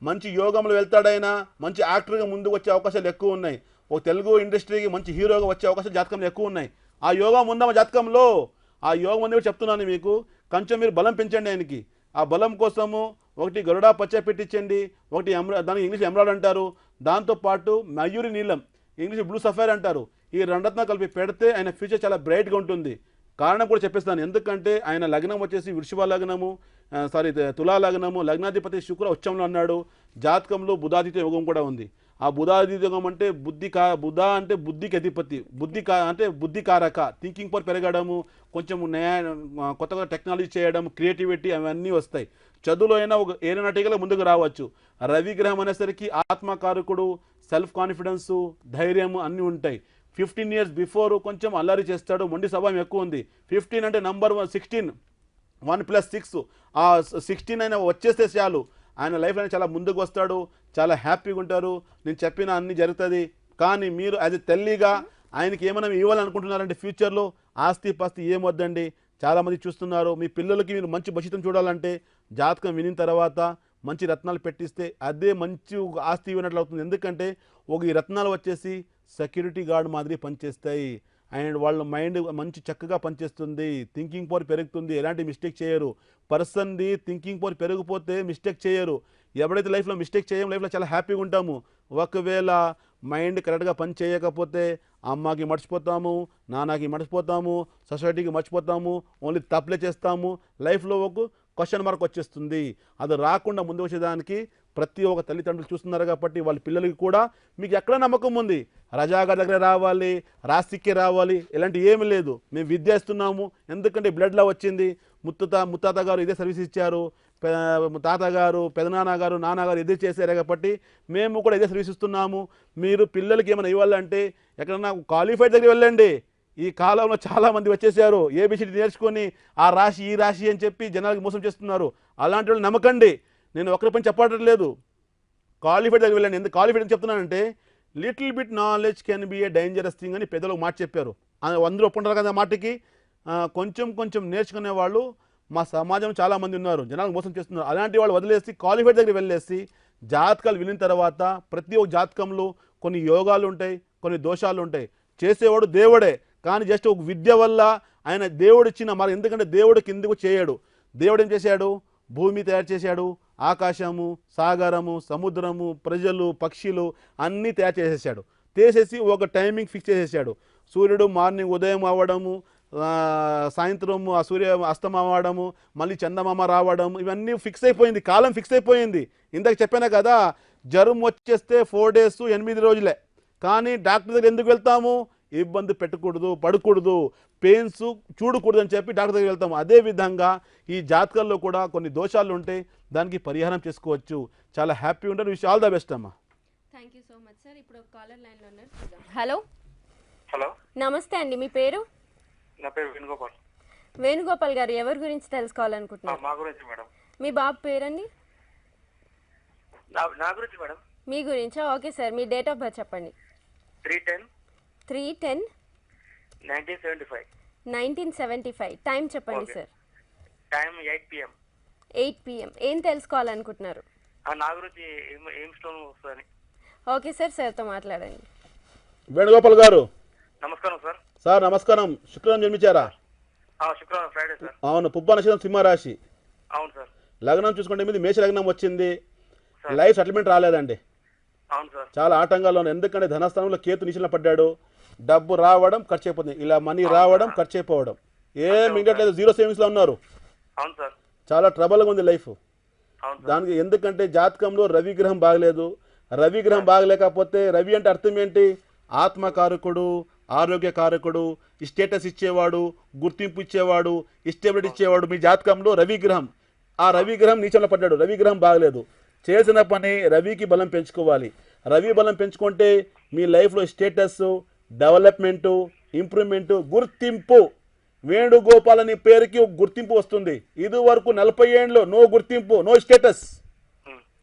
మంచి యోగంలో వెళ్తాడైనా, మంచి యాక్టర్గా ముందుకు వచ్చే అవకాశాలు ఎక్కువ ఉన్నాయి. ఒక తెలుగు ఇండస్ట్రీకి మంచి హీరోగా వచ్చే అవకాశాలు జాతకంలో ఎక్కువ ఉన్నాయి. ఆ యోగం ఉందా జాతకంలో? ఆ యోగం ఉంది చెప్తున్నాను మీకు. కొంచెం మీరు బలం పెంచండి ఆయనకి. ఆ బలం కోసము ఒకటి గరుడా పచ్చ పెట్టించండి, ఒకటి దానికి ఇంగ్లీష్ ఎమరాల్డ్ అంటారు, దాంతోపాటు మయూరి నీలం, ఇంగ్లీష్ బ్లూ సఫైర్ అంటారు. ఈ రెండత్న కలిపి పెడితే ఆయన ఫ్యూచర్ చాలా బ్రైట్గా ఉంటుంది. కారణం కూడా చెప్పేస్తాను. ఎందుకంటే ఆయన లగ్నం వచ్చేసి వృషభ లగ్నము, తులా లగ్నము, లగ్నాధిపతి శుక్ర ఉచ్చంలో అన్నాడు. జాతకంలో బుధాదిత్య యోగం కూడా ఉంది. ఆ బుధాదిత్య యోగం అంటే బుధ అంటే బుద్ధికి అధిపతి, అంటే బుద్ధికారక, థింకింగ్ పవర్ పెరగడము, కొంచెం కొత్తగా టెక్నాలజీ చేయడం, క్రియేటివిటీ అవన్నీ వస్తాయి. చదువులో అయినా ఒక ఏరోనాటికల్గా ముందుకు రావచ్చు. రవి గ్రహం అనేసరికి ఆత్మకారకుడు, సెల్ఫ్ కాన్ఫిడెన్సు, ధైర్యము అన్నీ ఉంటాయి. 15 years బిఫోర్ కొంచెం అల్లరి చేస్తాడు, మొండి స్వభావం ఎక్కువ ఉంది. 15 అంటే నంబర్ 16, 1 + 6, ఆ 16 అయినా వచ్చేస్తే చాలు, ఆయన లైఫ్ అనేది చాలా ముందుకు వస్తాడు, చాలా హ్యాపీగా ఉంటారు. నేను చెప్పిన అన్ని జరుగుతుంది. కానీ మీరు యాజ్ ఎ తల్లిగా ఆయనకి ఏమైనా ఇవ్వాలనుకుంటున్నారంటే ఫ్యూచర్లో ఆస్తి పాస్తి ఏమొద్దండి. చాలామంది చూస్తున్నారు. మీ పిల్లలకి మీరు మంచి భవిష్యత్తును చూడాలంటే జాతకం వినిన తర్వాత మంచి రత్నాలు పెట్టిస్తే అదే మంచి ఆస్తి ఇవ్వనట్లు అవుతుంది. ఎందుకంటే ఈ రత్నాలు వచ్చేసి సెక్యూరిటీ గార్డ్ మాదిరి పనిచేస్తాయి. అండ్ వాళ్ళ మైండ్ మంచి చక్కగా పనిచేస్తుంది, థింకింగ్ పవర్ పెరుగుతుంది, ఎలాంటి మిస్టేక్ చేయరు. పర్సన్ది థింకింగ్ పవర్ పెరిగిపోతే మిస్టేక్ చేయరు. ఎవరైతే లైఫ్లో మిస్టేక్ చేయము లైఫ్లో చాలా హ్యాపీగా ఉంటాము. ఒకవేళ మైండ్ కరెక్ట్గా పని చేయకపోతే అమ్మకి మర్చిపోతాము, నాన్నకి మర్చిపోతాము, సొసైటీకి మర్చిపోతాము, ఓన్లీ తప్పులే చేస్తాము. లైఫ్లో ఒక క్వశ్చన్ మార్క్ వచ్చేస్తుంది. అది రాకుండా ముందు వచ్చేదానికి ప్రతి ఒక్క తల్లిదండ్రులు చూస్తున్నారు కాబట్టి వాళ్ళ పిల్లలకి కూడా మీకు ఎక్కడ నమ్మకం ఉంది, రజాగారి దగ్గర రావాలి, రాసిక్కి రావాలి, ఇలాంటి ఏమీ లేదు. మేము విద్య ఇస్తున్నాము, ఎందుకంటే బ్లడ్లో వచ్చింది. ముత్తాత గారు ఇదే సర్వీస్ ఇచ్చారు, తాతగారు, పెదనాన్నగారు, నాన్నగారు ఇదే చేశారు కాబట్టి మేము కూడా ఇదే సర్వీస్ ఇస్తున్నాము. మీరు పిల్లలకి ఏమైనా ఇవ్వాలంటే ఎక్కడన్నా క్వాలిఫైడ్ దగ్గర వెళ్ళండి. ఈ కాలంలో చాలామంది వచ్చేసారు, ఏబిసిడి నేర్చుకొని ఆ రాశి ఈ రాశి అని చెప్పి జనాలకు మోసం చేస్తున్నారు. అలాంటి వాళ్ళు నమ్మకండి. నేను ఒకరి పని చెప్పడం లేదు, క్వాలిఫైడ్ దగ్గర వెళ్ళండి. ఎందుకు క్వాలిఫైడ్ అని చెప్తున్నానంటే little bit knowledge can be a dangerous thing అని పెద్దలు మాట చెప్పారు. అందరూ ఒప్పుకుంటారు కదా మాటకి. కొంచెం కొంచెం నేర్చుకునే వాళ్ళు మా సమాజం చాలామంది ఉన్నారు, జనాలకు మోసం చేస్తున్నారు. అలాంటి వాళ్ళు వదిలేసి క్వాలిఫైడ్ దగ్గర వెళ్ళేసి జాతకాలు వినిన తర్వాత ప్రతి ఒక్క జాతకంలో కొన్ని యోగాలు ఉంటాయి, కొన్ని దోషాలు ఉంటాయి. చేసేవాడు దేవుడే, కానీ జస్ట్ ఒక విద్య వల్ల ఆయన దేవుడు ఇచ్చిన మరి, ఎందుకంటే దేవుడు కిందకు చేయడు. దేవుడు ఏం చేశాడు, భూమి తయారు చేశాడు, ఆకాశము, సాగరము, సముద్రము, ప్రజలు, పక్షులు అన్నీ తయారు చేసేసాడు. చేసేసి ఒక టైమింగ్ ఫిక్స్ చేసేసాడు. సూర్యుడు మార్నింగ్ ఉదయం అవ్వడము, సాయంత్రం ఆ సూర్య అస్తం అవ్వడము, మళ్ళీ చందమామ రావడం, ఇవన్నీ ఫిక్స్ అయిపోయింది, కాలం ఫిక్స్ అయిపోయింది. ఇందాక చెప్పాను కదా, జ్వరం వచ్చేస్తే 4 days 8 రోజులే. కానీ డాక్టర్ దగ్గర ఎందుకు వెళ్తాము, ఇబ్బంది పెట్టకూడదు, పడకూడదు, పెయిన్స్ చూడకూడదు అని చెప్పి డాక్టర్ దగ్గర వెళ్తాము. అదేవిధంగా ఈ జాతకాల్లో కూడా కొన్ని దోషాలు ఉంటాయి, దానికి పరిహారం చేసుకోవచ్చు. చాలా హ్యాపీ ఉంటారు. విష్ ఆల్ ద బెస్ట్ అమ్మా. Thank you so much sir. ఇప్పుడు కాలర్ లైన్లో ఉన్నారు. హలో హలో, నమస్తే అండి, మీ పేరు? నా పేరు వేణుగోపాల్. వేణుగోపాల్ గారు, ఎవరి గురించి తెలుసుకోవాలనుకుంటున్నారు? మా గురించి మేడం. మీ బాబు పేరండి? నా గురించి మేడం. మీ గురించా? Okay sir, me date of birth చెప్పండి. 3/10/1975. 1975. టైం చెప్పండి సార్. Time 8 PM. 8 PM. ఏం తెలుసుకోవాలనుకుంటున్నారు? నా గురించి ఏం స్టోన్ వస్తుందని. ఓకే సార్, సార్తో మాట్లాడండి. వేణుగోపాల్ గారు నమస్కారం సార్. సార్ నమస్కారం. శుక్రవారం జన్మించారా? శుక్రవారం, ఫ్రైడే సార్. అవును. పుబ్బ నక్షత్రం సింహరాశి. అవును సార్. లగ్నం చూసుకుంటే మీది మేష లగ్నం వచ్చింది. లైఫ్ సెటిల్మెంట్ రాలేదండి. అవును సార్. చాలా ఆటంకాలు ఉన్నాయి. ఎందుకంటే ధనస్థానంలో కేతు నిశలో పడ్డాడు. డబ్బు రావడం ఖర్చు అయిపోతుంది, ఇలా మనీ రావడం ఖర్చు అయిపోవడం, ఏం మిగట్లేదు. 0 సేవింగ్స్లో ఉన్నారు. అవును సార్. చాలా ట్రబుల్గా ఉంది లైఫ్. అవును సార్. దానికి ఎందుకంటే జాతకంలో రవి గ్రహం బాగలేదు. రవి గ్రహం బాగలేకపోతే, రవి అంటే అర్థం ఏంటి, ఆత్మకారకుడు, ఆరోగ్యకారకుడు, స్టేటస్ ఇచ్చేవాడు, గుర్తింపు ఇచ్చేవాడు, స్టెబిలిటీ ఇచ్చేవాడు. మీ జాతకంలో రవి గ్రహం, ఆ రవి గ్రహం నీచంలో పడ్డాడు. రవి గ్రహం బాగలేదు. చేసిన పని రవికి బలం పెంచుకోవాలి. రవి బలం పెంచుకుంటే మీ లైఫ్లో స్టేటస్, డెవలప్మెంటు, ఇంప్రూవ్మెంటు, గుర్తింపు. వేణుగోపాల్ అనే పేరుకి ఒక గుర్తింపు వస్తుంది. ఇది వరకు 40 ఏళ్ళు నో గుర్తింపు, నో స్టేటస్.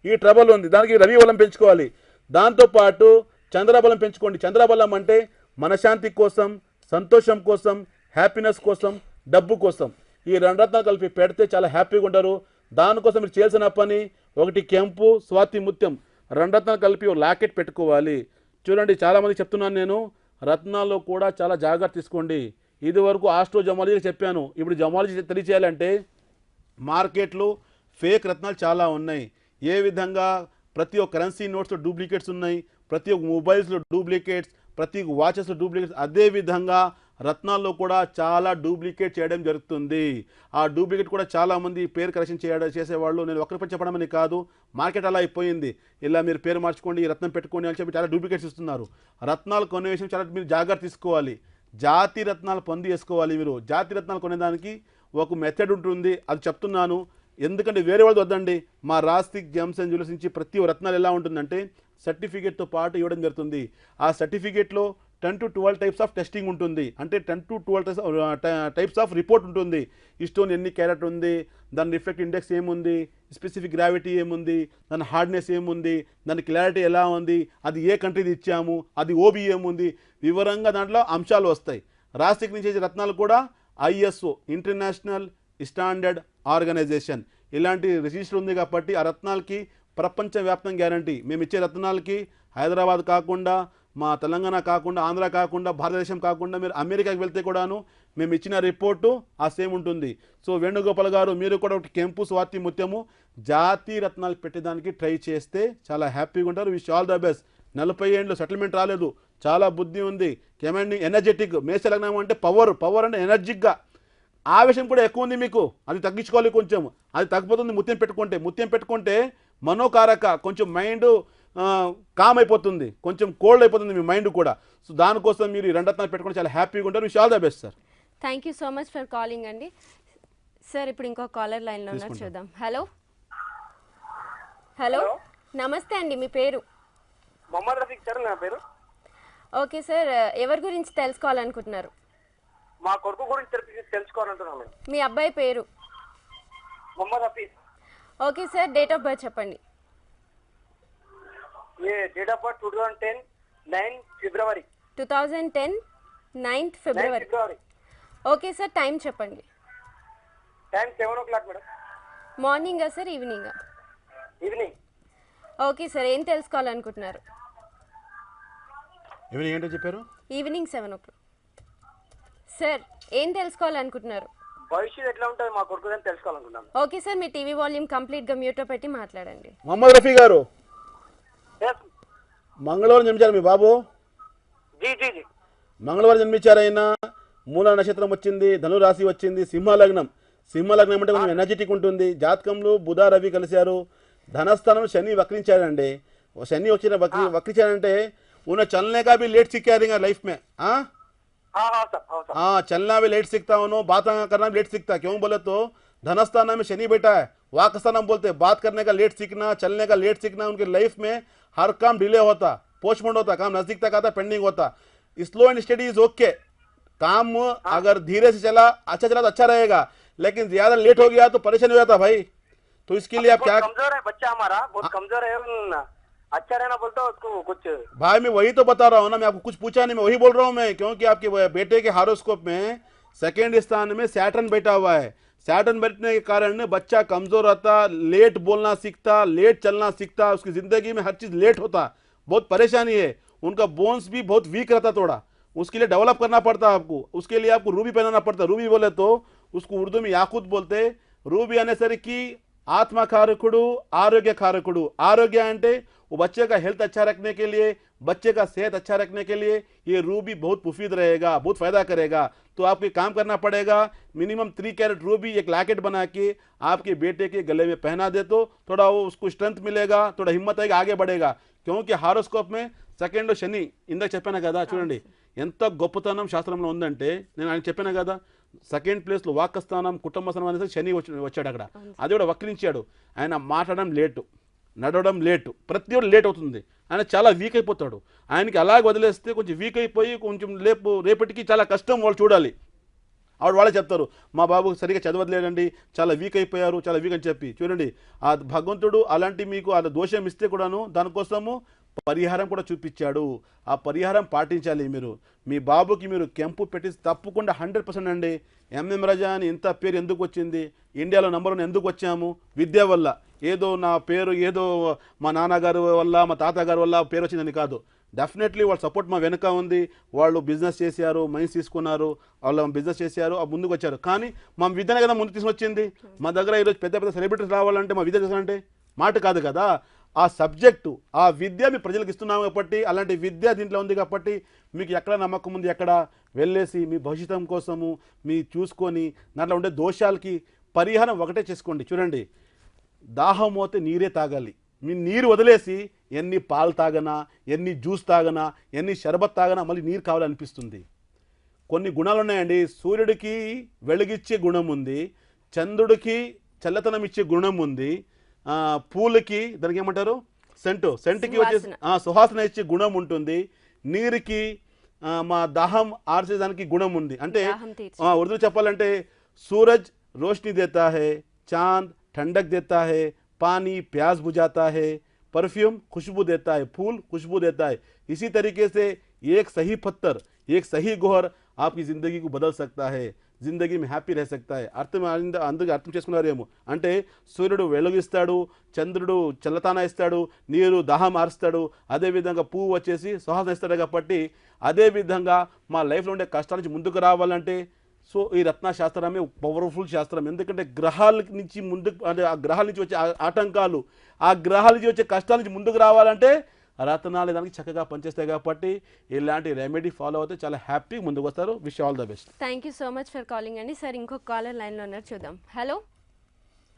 ఈ ట్రబుల్ ఉంది. దానికి రవి బలం పెంచుకోవాలి. దాంతోపాటు చంద్రబలం పెంచుకోండి. చంద్రబలం అంటే మనశాంతి కోసం, సంతోషం కోసం, హ్యాపీనెస్ కోసం, డబ్బు కోసం. ఈ 2 రత్నాలు కలిపి పెడితే చాలా హ్యాపీగా ఉంటారు. దానికోసం మీరు చేయాల్సిన పని, 1 కెంపు, స్వాతి ముత్యం, 2 రత్నాలు కలిపి ఒక లాకెట్ పెట్టుకోవాలి. చూడండి, చాలామంది చెప్తున్నాను నేను, రత్నాల్లో కూడా చాలా జాగ్రత్త తీసుకోండి. ఇది వరకు ఆస్ట్రో జమాలజీ చెప్పాను. ఇప్పుడు జమాలజీ తెలియచేయాలంటే మార్కెట్లో ఫేక్ రత్నాలు చాలా ఉన్నాయి. ఏ విధంగా ప్రతి ఒక్క కరెన్సీ నోట్స్లో డూప్లికేట్స్ ఉన్నాయి, ప్రతి ఒక్క మొబైల్స్లో డూప్లికేట్స్, ప్రతి ఒక్క వాచెస్లో డూప్లికేట్స్. అదేవిధంగా రత్నాల్లో కూడా చాలా డూప్లికేట్ చేయడం జరుగుతుంది. ఆ డూప్లికేట్ కూడా చాలామంది పేరు కరెక్షన్ చేసేవాళ్ళు. నేను ఒకరిపై చెప్పడమని కాదు, మార్కెట్ అలా అయిపోయింది. ఇలా మీరు పేరు మార్చుకోండి, ఈ రత్నం పెట్టుకోండి అని చెప్పి చాలా డూప్లికేట్స్ ఇస్తున్నారు. రత్నాలు కొనే విషయం చాలా మీరు జాగ్రత్త తీసుకోవాలి. జాతి రత్నాలు పొంది వేసుకోవాలి. మీరు జాతి రత్నాలు కొనేదానికి ఒక మెథడ్ ఉంటుంది, అది చెప్తున్నాను. ఎందుకంటే వేరే వాళ్ళది వద్దండి. మా రాస్తిక్ జెమ్స్ అండ్ జ్యువెలర్స్ నుంచి ప్రతి రత్నాలు ఎలా ఉంటుందంటే సర్టిఫికేట్తో పాటు ఇవ్వడం జరుగుతుంది. ఆ సర్టిఫికేట్లో 10 to 12 టైప్స్ ఆఫ్ టెస్టింగ్ ఉంటుంది. అంటే 10 to 12 టైప్స్ ఆఫ్ రిపోర్ట్ ఉంటుంది. ఈ స్టోన్ ఎన్ని క్యారెట్ ఉంది, దాని రిఫ్లెక్ట్ ఇండెక్స్ ఏముంది, స్పెసిఫిక్ గ్రావిటీ ఏముంది, దాని హార్డ్నెస్ ఏముంది, దాని క్లారిటీ ఎలా ఉంది, అది ఏ కంట్రీది ఇచ్చాము, అది ఓబీ ఏముంది, వివరంగా దాంట్లో అంశాలు వస్తాయి. రాస్తిక్ నుంచి రత్నాలు కూడా ISO, ఇంటర్నేషనల్ స్టాండర్డ్ ఆర్గనైజేషన్, ఇలాంటి రిజిస్టర్ ఉంది కాబట్టి ఆ రత్నాలకి ప్రపంచవ్యాప్తం గ్యారంటీ. మేము ఇచ్చే రత్నాలకి హైదరాబాద్ కాకుండా మా తెలంగాణ కాకుండా ఆంధ్ర కాకుండా భారతదేశం కాకుండా మీరు అమెరికాకి వెళ్తే కూడాను మేము ఇచ్చిన రిపోర్టు ఆ సేమ్ ఉంటుంది. సో వేణుగోపాల్ గారు మీరు కూడా ఒకటి కెంపు స్వాతి ముత్యము జాతి రత్నాలు పెట్టేదానికి ట్రై చేస్తే చాలా హ్యాపీగా ఉంటారు. Wish all the best. 40 ఏళ్ళు సెటిల్మెంట్ రాలేదు, చాలా బుద్ధి ఉంది, కమాండింగ్ ఎనర్జెటిక్. మేష లగ్నం అంటే పవర్ అంటే ఎనర్జిక్గా, ఆవేశం కూడా ఎక్కువ ఉంది మీకు, అది తగ్గించుకోవాలి కొంచెం. అది తగ్గిపోతుంది ముత్యం పెట్టుకుంటే మనోకారక, కొంచెం మైండ్ కామ్ అయిపోతుంది, కొంచెం కోల్డ్ అయిపోతుంది మీ మైండ్ కూడా. సో దానికోసం మీరు ఈ 2 రత్నాలు పెట్టుకుంటే చాలా హ్యాపీగా ఉంటారు. Wish all the best sir. Thank you so much for calling అండి. సార్ ఇప్పుడు ఇంకో కాలర్ లైన్లో ఉన్నారు, చూద్దాం. హలో నమస్తే అండి, మీ పేరు? మొహమ్మద్ రఫీక్ సార్ నా పేరు. ఓకే సార్, ఎవరి గురించి తెలుసుకోవాలనుకుంటున్నారు? మా కొడుకు గురించి తెలుసుకోవాలంటున్నాను. మీ అబ్బాయి పేరు? Mohammed Hafeez. Okay sir, date of birth చెప్పండి. ये date of birth 2010 9 February. 2010 9th February. Okay sir, time చెప్పండి. Time 7 o'clock madam. మార్నింగా సార్, ఈవినింగా? ఈవినింగ్. ఓకే సార్, ఏం తెలుసుకోవాలనుకుంటున్నారు? ఈవినింగ్ ఏంటో చెప్పారు? Evening 7 o'clock. సార్ ఏం తెలుసుకోవాలనుకుంటున్నారు? భవిష్యత్తు ఎట్లా ఉంటుంది మా కొడుకు అని తెలుసుకోవాలనుకున్నాను. ఓకే సార్, మీ టీవీ వాల్యూమ్ కంప్లీట్గా మ్యూట్లో పెట్టి మాట్లాడండి. మొహమ్మద్ రఫీ గారు, మంగళవారం జన్మించారు మీ బాబు? జీ జీ జీ మంగళవారం జన్మించారు. ఆయన మూల నక్షత్రం వచ్చింది, ధనురాశి వచ్చింది, సింహలగ్నం అంటే కొంచెం ఎనర్జెటిక్ ఉంటుంది. జాతకంలో బుధ రవి కలిశారు. ధనస్థానం శని వక్రించారండి. శని వచ్చిన వక్రించారంటే उन्हें चलने का भी लेट सीख देंगे लाइफ में. हाँ चलना भी लेट सीखता हूँ, बात करना भी लेट सीखता. क्यों बोले तो धनस्थान में शनि बैठा है, वाकस्थान हम बोलते हैं. बात करने का लेट सीखना, चलने का लेट सीखना, उनके लाइफ में हर काम डिले होता, पोस्टपोन होता, काम नजदीक तक आता, पेंडिंग होता. Slow and study is okay. काम अगर धीरे से चला तो अच्छा रहेगा, लेकिन ज्यादा लेट हो गया तो परेशानी हो जाता भाई. तो इसके लिए आप क्या, कमजोर है बच्चा हमारा, बहुत कमजोर है, अच्छा रहना बोलता हूँ उसको कुछ. भाई मैं वही तो बता रहा हूँ ना, मैं आपको कुछ पूछा नहीं, मैं वही बोल रहा हूँ मैं. क्योंकि आपके बेटे के हारोस्कोप में 2nd स्थान में सैटर्न बैठा हुआ है. सैटर्न बैठने के कारण बच्चा कमजोर रहता, लेट बोलना सीखता, लेट चलना सीखता, उसकी जिंदगी में हर चीज लेट होता, बहुत परेशानी है. उनका बोन्स भी बहुत वीक रहता थोड़ा, उसके लिए डेवलप करना पड़ता आपको. उसके लिए आपको रूबी पहनाना पड़ता. रूबी बोले तो उसको उर्दू में याकूत बोलते. रूबी అనేసరికి ఆత్మ కారకుడు, ఆరోగ్య కారకుడు. ఆరోగ్య అంటే वो बच्चे का हेल्थ अच्छा रखने के लिए, बच्चे का सेहत अच्छा रखने के लिए ये रूबी बहुत मुफीद रहेगा, बहुत फ़ायदा करेगा. तो आपको काम करना पड़ेगा. मिनिमम 3 कैरेट रूबी एक लॉकेट बना के आपके बेटे के गले में पहना दे तो थोड़ा वो उसको स्ट्रेंथ मिलेगा, थोड़ा हिम्मत आएगा, आगे बढ़ेगा. क्योंकि హారోస్కోప్ में 2nd శని ఇందాక చెప్పాను కదా, చూడండి ఎంత గొప్పతనం శాస్త్రంలో ఉందంటే. నేను ఆయన చెప్పాను కదా, 2nd ప్లేస్లో వాక్స్థానం, కుటుంబ స్థానం అనేసి శని వచ్చాడు అక్కడ. అది కూడా వక్రించాడు. ఆయన మాట్లాడడం లేటు, నడవడం లేటు, ప్రతి ఒక్కటి లేట్ అవుతుంది. ఆయన చాలా వీక్ అయిపోతాడు. ఆయనకి అలాగే వదిలేస్తే కొంచెం వీక్ అయిపోయి కొంచెం రేపటికి చాలా కష్టం వాళ్ళు చూడాలి. ఆవిడ వాళ్ళే చెప్తారు, మా బాబు సరిగా చదవట్లేదండి, చాలా వీక్ అయిపోయారు, చాలా వీక్ అని చెప్పి. చూడండి ఆ భగవంతుడు అలాంటి మీకు ఆ దోషం ఇస్తే కూడాను దానికోసము పరిహారం కూడా చూపించాడు. ఆ పరిహారం పాటించాలి మీరు. మీ బాబుకి మీరు కెంపు పెట్టి తప్పకుండా 100% అండి. ఎంఎం రజా అని ఇంత పేరు ఎందుకు వచ్చింది, ఇండియాలో నంబర్ 1 ఎందుకు వచ్చాము? విద్య వల్ల. ఏదో నా పేరు ఏదో మా నాన్నగారు వల్ల, మా తాతగారి వల్ల పేరు వచ్చిందని కాదు. డెఫినెట్లీ వాళ్ళ సపోర్ట్ మా వెనుక ఉంది. వాళ్ళు బిజినెస్ చేశారు, మైన్స్ తీసుకున్నారు, వాళ్ళు బిజినెస్ చేశారు, ముందుకు వచ్చారు. కానీ మా విద్యనే కదా ముందుకు తీసుకొచ్చింది. మా దగ్గర ఈరోజు పెద్ద పెద్ద సెలబ్రిటీస్ రావాలంటే మా విద్య చేయాలంటే మాట కాదు కదా. ఆ సబ్జెక్టు, ఆ విద్య మీ ప్రజలకు ఇస్తున్నాము కాబట్టి, అలాంటి విద్య దీంట్లో ఉంది కాబట్టి మీకు ఎక్కడ నమ్మకం ఉంది, ఎక్కడ వెళ్ళేసి మీ భవిష్యత్తం కోసము మీ చూసుకొని దాంట్లో ఉండే దోషాలకి పరిహారం ఒకటే చేసుకోండి. చూడండి, దాహం పోతే నీరే తాగాలి. మీ నీరు వదిలేసి ఎన్ని పాలు తాగనా, ఎన్ని జ్యూస్ తాగనా, ఎన్ని షర్బత్ తాగనా మళ్ళీ నీరు కావాలనిపిస్తుంది. కొన్ని గుణాలు ఉన్నాయండి. సూర్యుడికి వెలుగిచ్చే గుణం ఉంది, చంద్రుడికి చల్లతనం ఇచ్చే గుణం ఉంది, పూలకి దానికి ఏమంటారు సెంటుకి వచ్చేసి సువాసన ఇచ్చే గుణం ఉంటుంది, నీరుకి మా దాహం ఆర్చేదానికి గుణం ఉంది. అంటే ఉర్దూ చెప్పాలంటే सूरज रोशनी देता है, चांद ठंडक देता है, पानी प्यास बुझाता है, परफ्यूम खुशबू देता है, फूल खुशबू देता है. इसी तरीके से एक सही पत्थर, एक सही गोहर आपकी ज़िंदगी को बदल सकता है. జిందగీ మే హ్యాపీ రह सकता है అందుకు అర్థం చేసుకున్నారేమో అంటే సూర్యుడు వెలుగిస్తాడు, చంద్రుడు చల్లతాన ఇస్తాడు, నీరు దాహం ఆరుస్తాడు, అదేవిధంగా పువ్వు వచ్చేసి సువాసన ఇస్తాడు. కాబట్టి అదేవిధంగా మా లైఫ్లో ఉండే కష్టాల నుంచి ముందుకు రావాలంటే సో ఈ రత్న శాస్త్రమే పవర్ఫుల్ శాస్త్రం. ఎందుకంటే గ్రహాల నుంచి ముందుకు అంటే ఆ గ్రహాల నుంచి వచ్చే ఆటంకాలు, ఆ గ్రహాల నుంచి వచ్చే కష్టాల నుంచి ముందుకు రావాలంటే రత్నాలు దానికి చక్కగా పనిచేస్తాయి. కాబట్టి ఇలాంటి రెమెడీ ఫాలో అవుతే చాలా హ్యాపీగా ముందుకు వస్తారు. Wish all the best. Thank you so much for calling అండి. సార్ ఇంకొక కాలర్ లైన్లో ఉన్నారు, చూద్దాం. హలో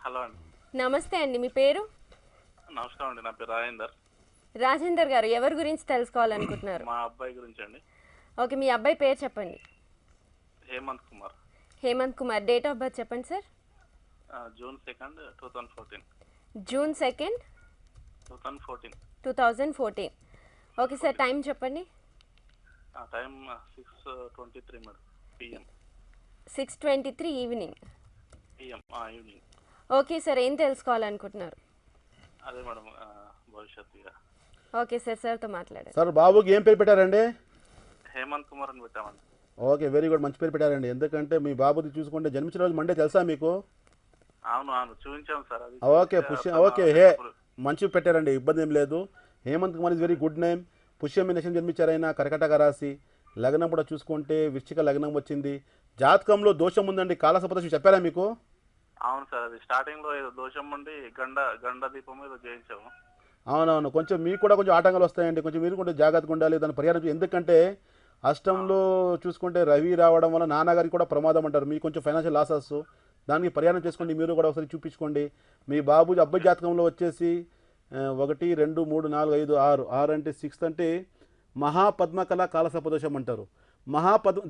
హలో అండి. నమస్తే అండి, మీ పేరు? నమస్కారం అండి, నా పేరు రాజేందర్. రాజేందర్ గారు, ఎవరి గురించి తెలుసుకోవాలనుకుంటున్నారు? మా అబ్బాయి గురించి అండి. ఓకే, మీ అబ్బాయి పేరు చెప్పండి. Hemant Kumar. Hemant Kumar. Date of birth చెప్పండి sir. June 2nd, 2014. June 2nd, 2014. Okay sir, time చెప్పండి. Time 6:23 madam, PM. 6:23 evening. Evening. Okay sir, ఏం తెలుసుకోవాలనుకుంటున్నారు? అదే మేడం, భవిష్యత్తుగా. ఓకే సార్, సార్తో మాట్లాడారు. సార్ బాబుకి ఏం పేరు పెట్టారండి? హేమంత్ కుమార్ అని పెట్టామండి. ఓకే, వెరీ గుడ్, మంచి పేరు పెట్టారండి. ఎందుకంటే మీ బాబుది చూసుకుంటే జన్మించిన రోజు మండే తెలుసా మీకు? అవును చూపించాం సార్. అది ఓకే ఓకే, హే మంచి పెట్టారండి, ఇబ్బంది ఏం లేదు. Hemant Kumar is very good name. Pushyami నక్షత్రం జన్మించారైనా కర్కటక రాశి, లగ్నం కూడా చూసుకుంటే వృశ్చిక లగ్నం వచ్చింది. జాతకంలో దోషం ఉందండి, కాలసపదశం చెప్పారా మీకు? అవును సార్, అది స్టార్టింగ్ లో ఏదో దోషం ఉండి గండ దీపం ఏదో చేయించాము. అవునవును, కొంచెం మీకు కూడా కొంచెం ఆటంకాలు వస్తాయండి, కొంచెం మీరు కూడా జాగ్రత్తగా ఉండాలి. దాని పరిహారం ఎందుకంటే అష్టంలో చూసుకుంటే రవి రావడం వల్ల నాన్నగారికి కూడా ప్రమాదం అంటారు. మీకు కొంచెం ఫైనాన్షియల్ లాసెస్, దానికి పరిహారం చేసుకోండి. మీరు కూడా ఒకసారి చూపించుకోండి. మీ బాబు అబ్బాయి జాతకంలో వచ్చేసి 1, 2, 3, 4, 5, 6 అంటే 6 అంటే మహాపద్మకళ కాలసపదోషం అంటారు.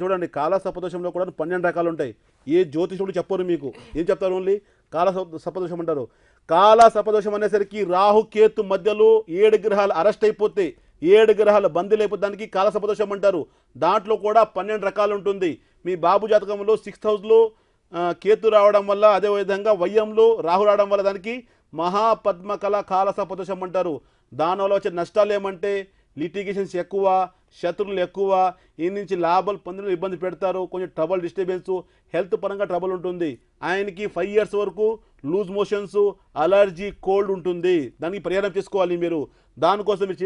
చూడండి, కాలసపదోషంలో కూడా 12 రకాలు ఉంటాయి. ఏ జ్యోతిషుడు చెప్పరు మీకు, ఏం చెప్తారు? ఓన్లీ కాలసపదోషం అంటారు. కాలసపదోషం అనేసరికి రాహు కేతు మధ్యలో 7 గ్రహాలు అరెస్ట్ అయిపోతే, 7 గ్రహాల బందీ లేకపోతే దానికి కాలసపదోషం అంటారు. దాంట్లో కూడా 12 రకాలు ఉంటుంది. మీ బాబు జాతకంలో 6th హౌస్లో కేతు రావడం వల్ల, అదేవిధంగా వయ్యంలో రాహు రావడం వల్ల దానికి మహాపద్మకళ కాలసపదోషం అంటారు. దానివల్ల వచ్చే నష్టాలు ఏమంటే లిటిగేషన్స్ ఎక్కువ, శత్రువులు ఎక్కువ, ఈ నుంచి లాభాలు పొందిన ఇబ్బంది పెడతారు, కొంచెం ట్రబుల్ డిస్టర్బెన్స్, హెల్త్ పరంగా ట్రబుల్ ఉంటుంది. ఆయనకి 5 years వరకు లూజ్ మోషన్స్, అలర్జీ, కోల్డ్ ఉంటుంది. దానికి పరిహారం చేసుకోవాలి మీరు. దానికోసం మీరు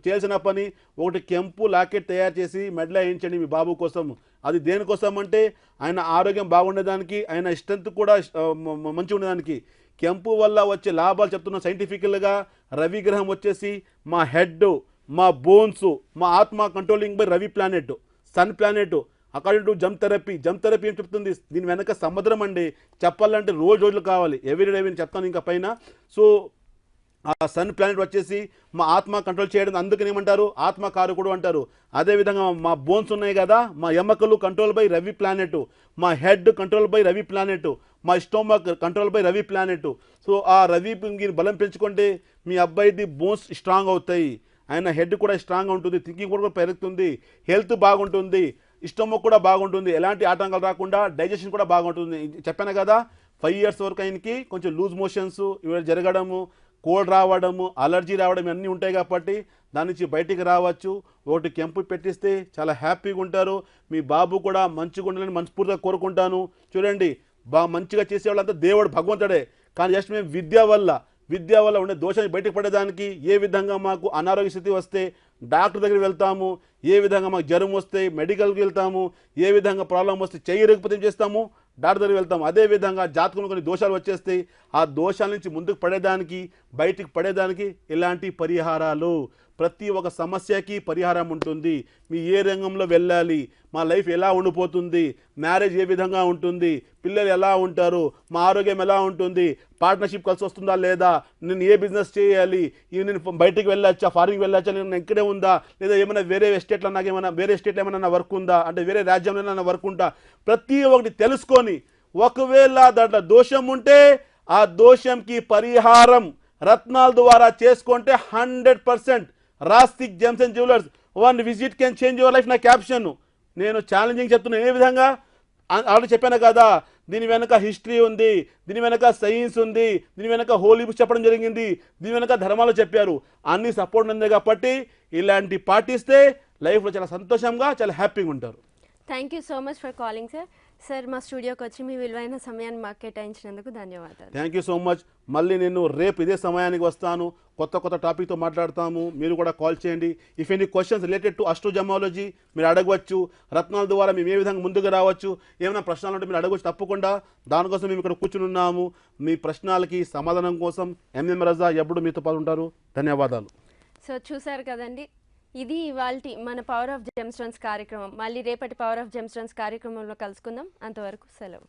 చేయాల్సిన పని ఒకటి కెంపు లాకెట్ తయారు చేసి మెడలో వేయించండి మీ బాబు కోసం. అది దేనికోసం అంటే ఆయన ఆరోగ్యం బాగుండేదానికి, ఆయన స్ట్రెంత్ కూడా మంచిగా ఉండేదానికి. కెంపు వల్ల వచ్చే లాభాలు చెప్తున్న సైంటిఫికల్గా రవి గ్రహం వచ్చేసి మా హెడ్, మా బోన్స్, మా ఆత్మ controlling by Ravi planet, sun planet. According to gem therapy ఏం చెప్తుంది? దీని వెనక సముద్రం అండి. చెప్పాలంటే రోజులు కావాలి, ఎవ్రీడే చెప్తాను ఇంకా పైన. సో ఆ సన్ ప్లానెట్ వచ్చేసి మా ఆత్మ కంట్రోల్ చేయడం, అందుకని ఏమంటారు? ఆత్మకారకుడు అంటారు. అదేవిధంగా మా బోన్స్ ఉన్నాయి కదా, మా ఎముకలు కంట్రోల్ బై రవి ప్లానెట్, మా head control by Ravi planet, మా stomach control by Ravi planet. So ఆ రవి బలం పెంచుకుంటే మీ అబ్బాయిది బోన్స్ స్ట్రాంగ్ అవుతాయి, ఆయన హెడ్ కూడా స్ట్రాంగ్గా ఉంటుంది, థింకింగ్ కూడా పెరుగుతుంది, హెల్త్ బాగుంటుంది, స్టమక్ కూడా బాగుంటుంది, ఎలాంటి ఆటంకాలు రాకుండా డైజెషన్ కూడా బాగుంటుంది. చెప్పాను కదా, 5 years వరకు ఆయనకి కొంచెం లూజ్ మోషన్స్ ఇవి జరగడము, కోల్డ్ రావడము, అలర్జీ రావడం అన్నీ ఉంటాయి. కాబట్టి దాని నుంచి బయటికి రావచ్చు. ఒకటి కెంపు పెట్టిస్తే చాలా హ్యాపీగా ఉంటారు. మీ బాబు కూడా మంచిగా ఉండాలని మనస్ఫూర్తిగా కోరుకుంటాను. చూడండి, మంచిగా చేసేవాళ్ళంతా దేవుడు భగవంతుడే. కానీ జస్ట్ మేము విద్య వల్ల ఉండే దోషాన్ని బయటకు పడేదానికి ఏ విధంగా మాకు అనారోగ్య స్థితి వస్తే డాక్టర్ దగ్గరికి వెళ్తాము, ఏ విధంగా మాకు జ్వరం వస్తే మెడికల్కి వెళ్తాము, ఏ విధంగా ప్రాబ్లం వస్తే చెయ్యకపోతే చేస్తాము, డాక్టర్ దగ్గరికి వెళ్తాము. అదేవిధంగా జాతకంలో కొన్ని దోషాలు వచ్చేస్తాయి. ఆ దోషాల నుంచి ముందుకు పడేదానికి, బయటికి పడేదానికి ఇలాంటి పరిహారాలు, ప్రతి ఒక్క సమస్యకి పరిహారం ఉంటుంది. మీ ఏ రంగంలో వెళ్ళాలి, మా లైఫ్ ఎలా ఉండిపోతుంది, మ్యారేజ్ ఏ విధంగా ఉంటుంది, పిల్లలు ఎలా ఉంటారు, మా ఆరోగ్యం ఎలా ఉంటుంది, పార్ట్నర్షిప్ కలిసి వస్తుందా లేదా, నేను ఏ బిజినెస్ చేయాలి, నేను బయటికి వెళ్ళొచ్చా, ఫారిన్కి వెళ్ళొచ్చా, నేను ఇక్కడే ఉందా, లేదా ఏమైనా వేరే స్టేట్లో వేరే స్టేట్లో ఏమైనా వర్క్ ఉందా, అంటే వేరే రాజ్యంలో ఏమైనా వర్క్ ఉందా, ప్రతి ఒక్కటి తెలుసుకొని ఒకవేళ దాంట్లో దోషం ఉంటే ఆ దోషంకి పరిహారం రత్నాల ద్వారా చేసుకుంటే 100% Rastik gems and jewellers 1 visit can change your life. నా క్యాప్షన్ నేను ఛాలెంజింగ్ చెప్తున్నాను. ఏ విధంగా ఆల్రెడీ చెప్పాను కదా, దీని వెనక హిస్టరీ ఉంది, దీని వెనక సైన్స్ ఉంది, దీని వెనక హోలీ బుక్స్ చెప్పడం జరిగింది, దీని వెనక ధర్మాలు చెప్పారు, అన్ని సపోర్ట్ ఉంది. కాబట్టి ఇలాంటి పాటిస్తే లైఫ్లో చాలా సంతోషంగా, చాలా హ్యాపీగా ఉంటారు. Thank you so much for calling sir. Sir మా స్టూడియోకి వచ్చి మీ విలువైన సమయాన్ని మాకు కేటాయించినందుకు ధన్యవాదాలు. Thank you so much. మళ్ళీ నేను రేపు ఇదే సమయానికి వస్తాను, కొత్త టాపిక్తో మాట్లాడతాము. మీరు కూడా కాల్ చేయండి. If any questions related to astrogemology మీరు అడగవచ్చు. రత్నాల ద్వారా మేము ఏ విధంగా ముందుకు రావచ్చు, ఏమైనా ప్రశ్నలు ఉంటే మీరు అడగవచ్చు తప్పకుండా. దానికోసం మేము ఇక్కడ కూర్చుని ఉన్నాము. మీ ప్రశ్నలకి సమాధానం కోసం ఎంఎం రజా ఎప్పుడు మీతో పాటు ఉంటారు. ధన్యవాదాలు. సో చూసారు కదండి, ఇది ఇవాల్టి మన పవర్ ఆఫ్ జెమ్స్టోన్స్ కార్యక్రమం. మళ్ళీ రేపటి పవర్ ఆఫ్ జెమ్స్టోన్స్ కార్యక్రమంలో కలుసుకుందాం. అంతవరకు సెలవు.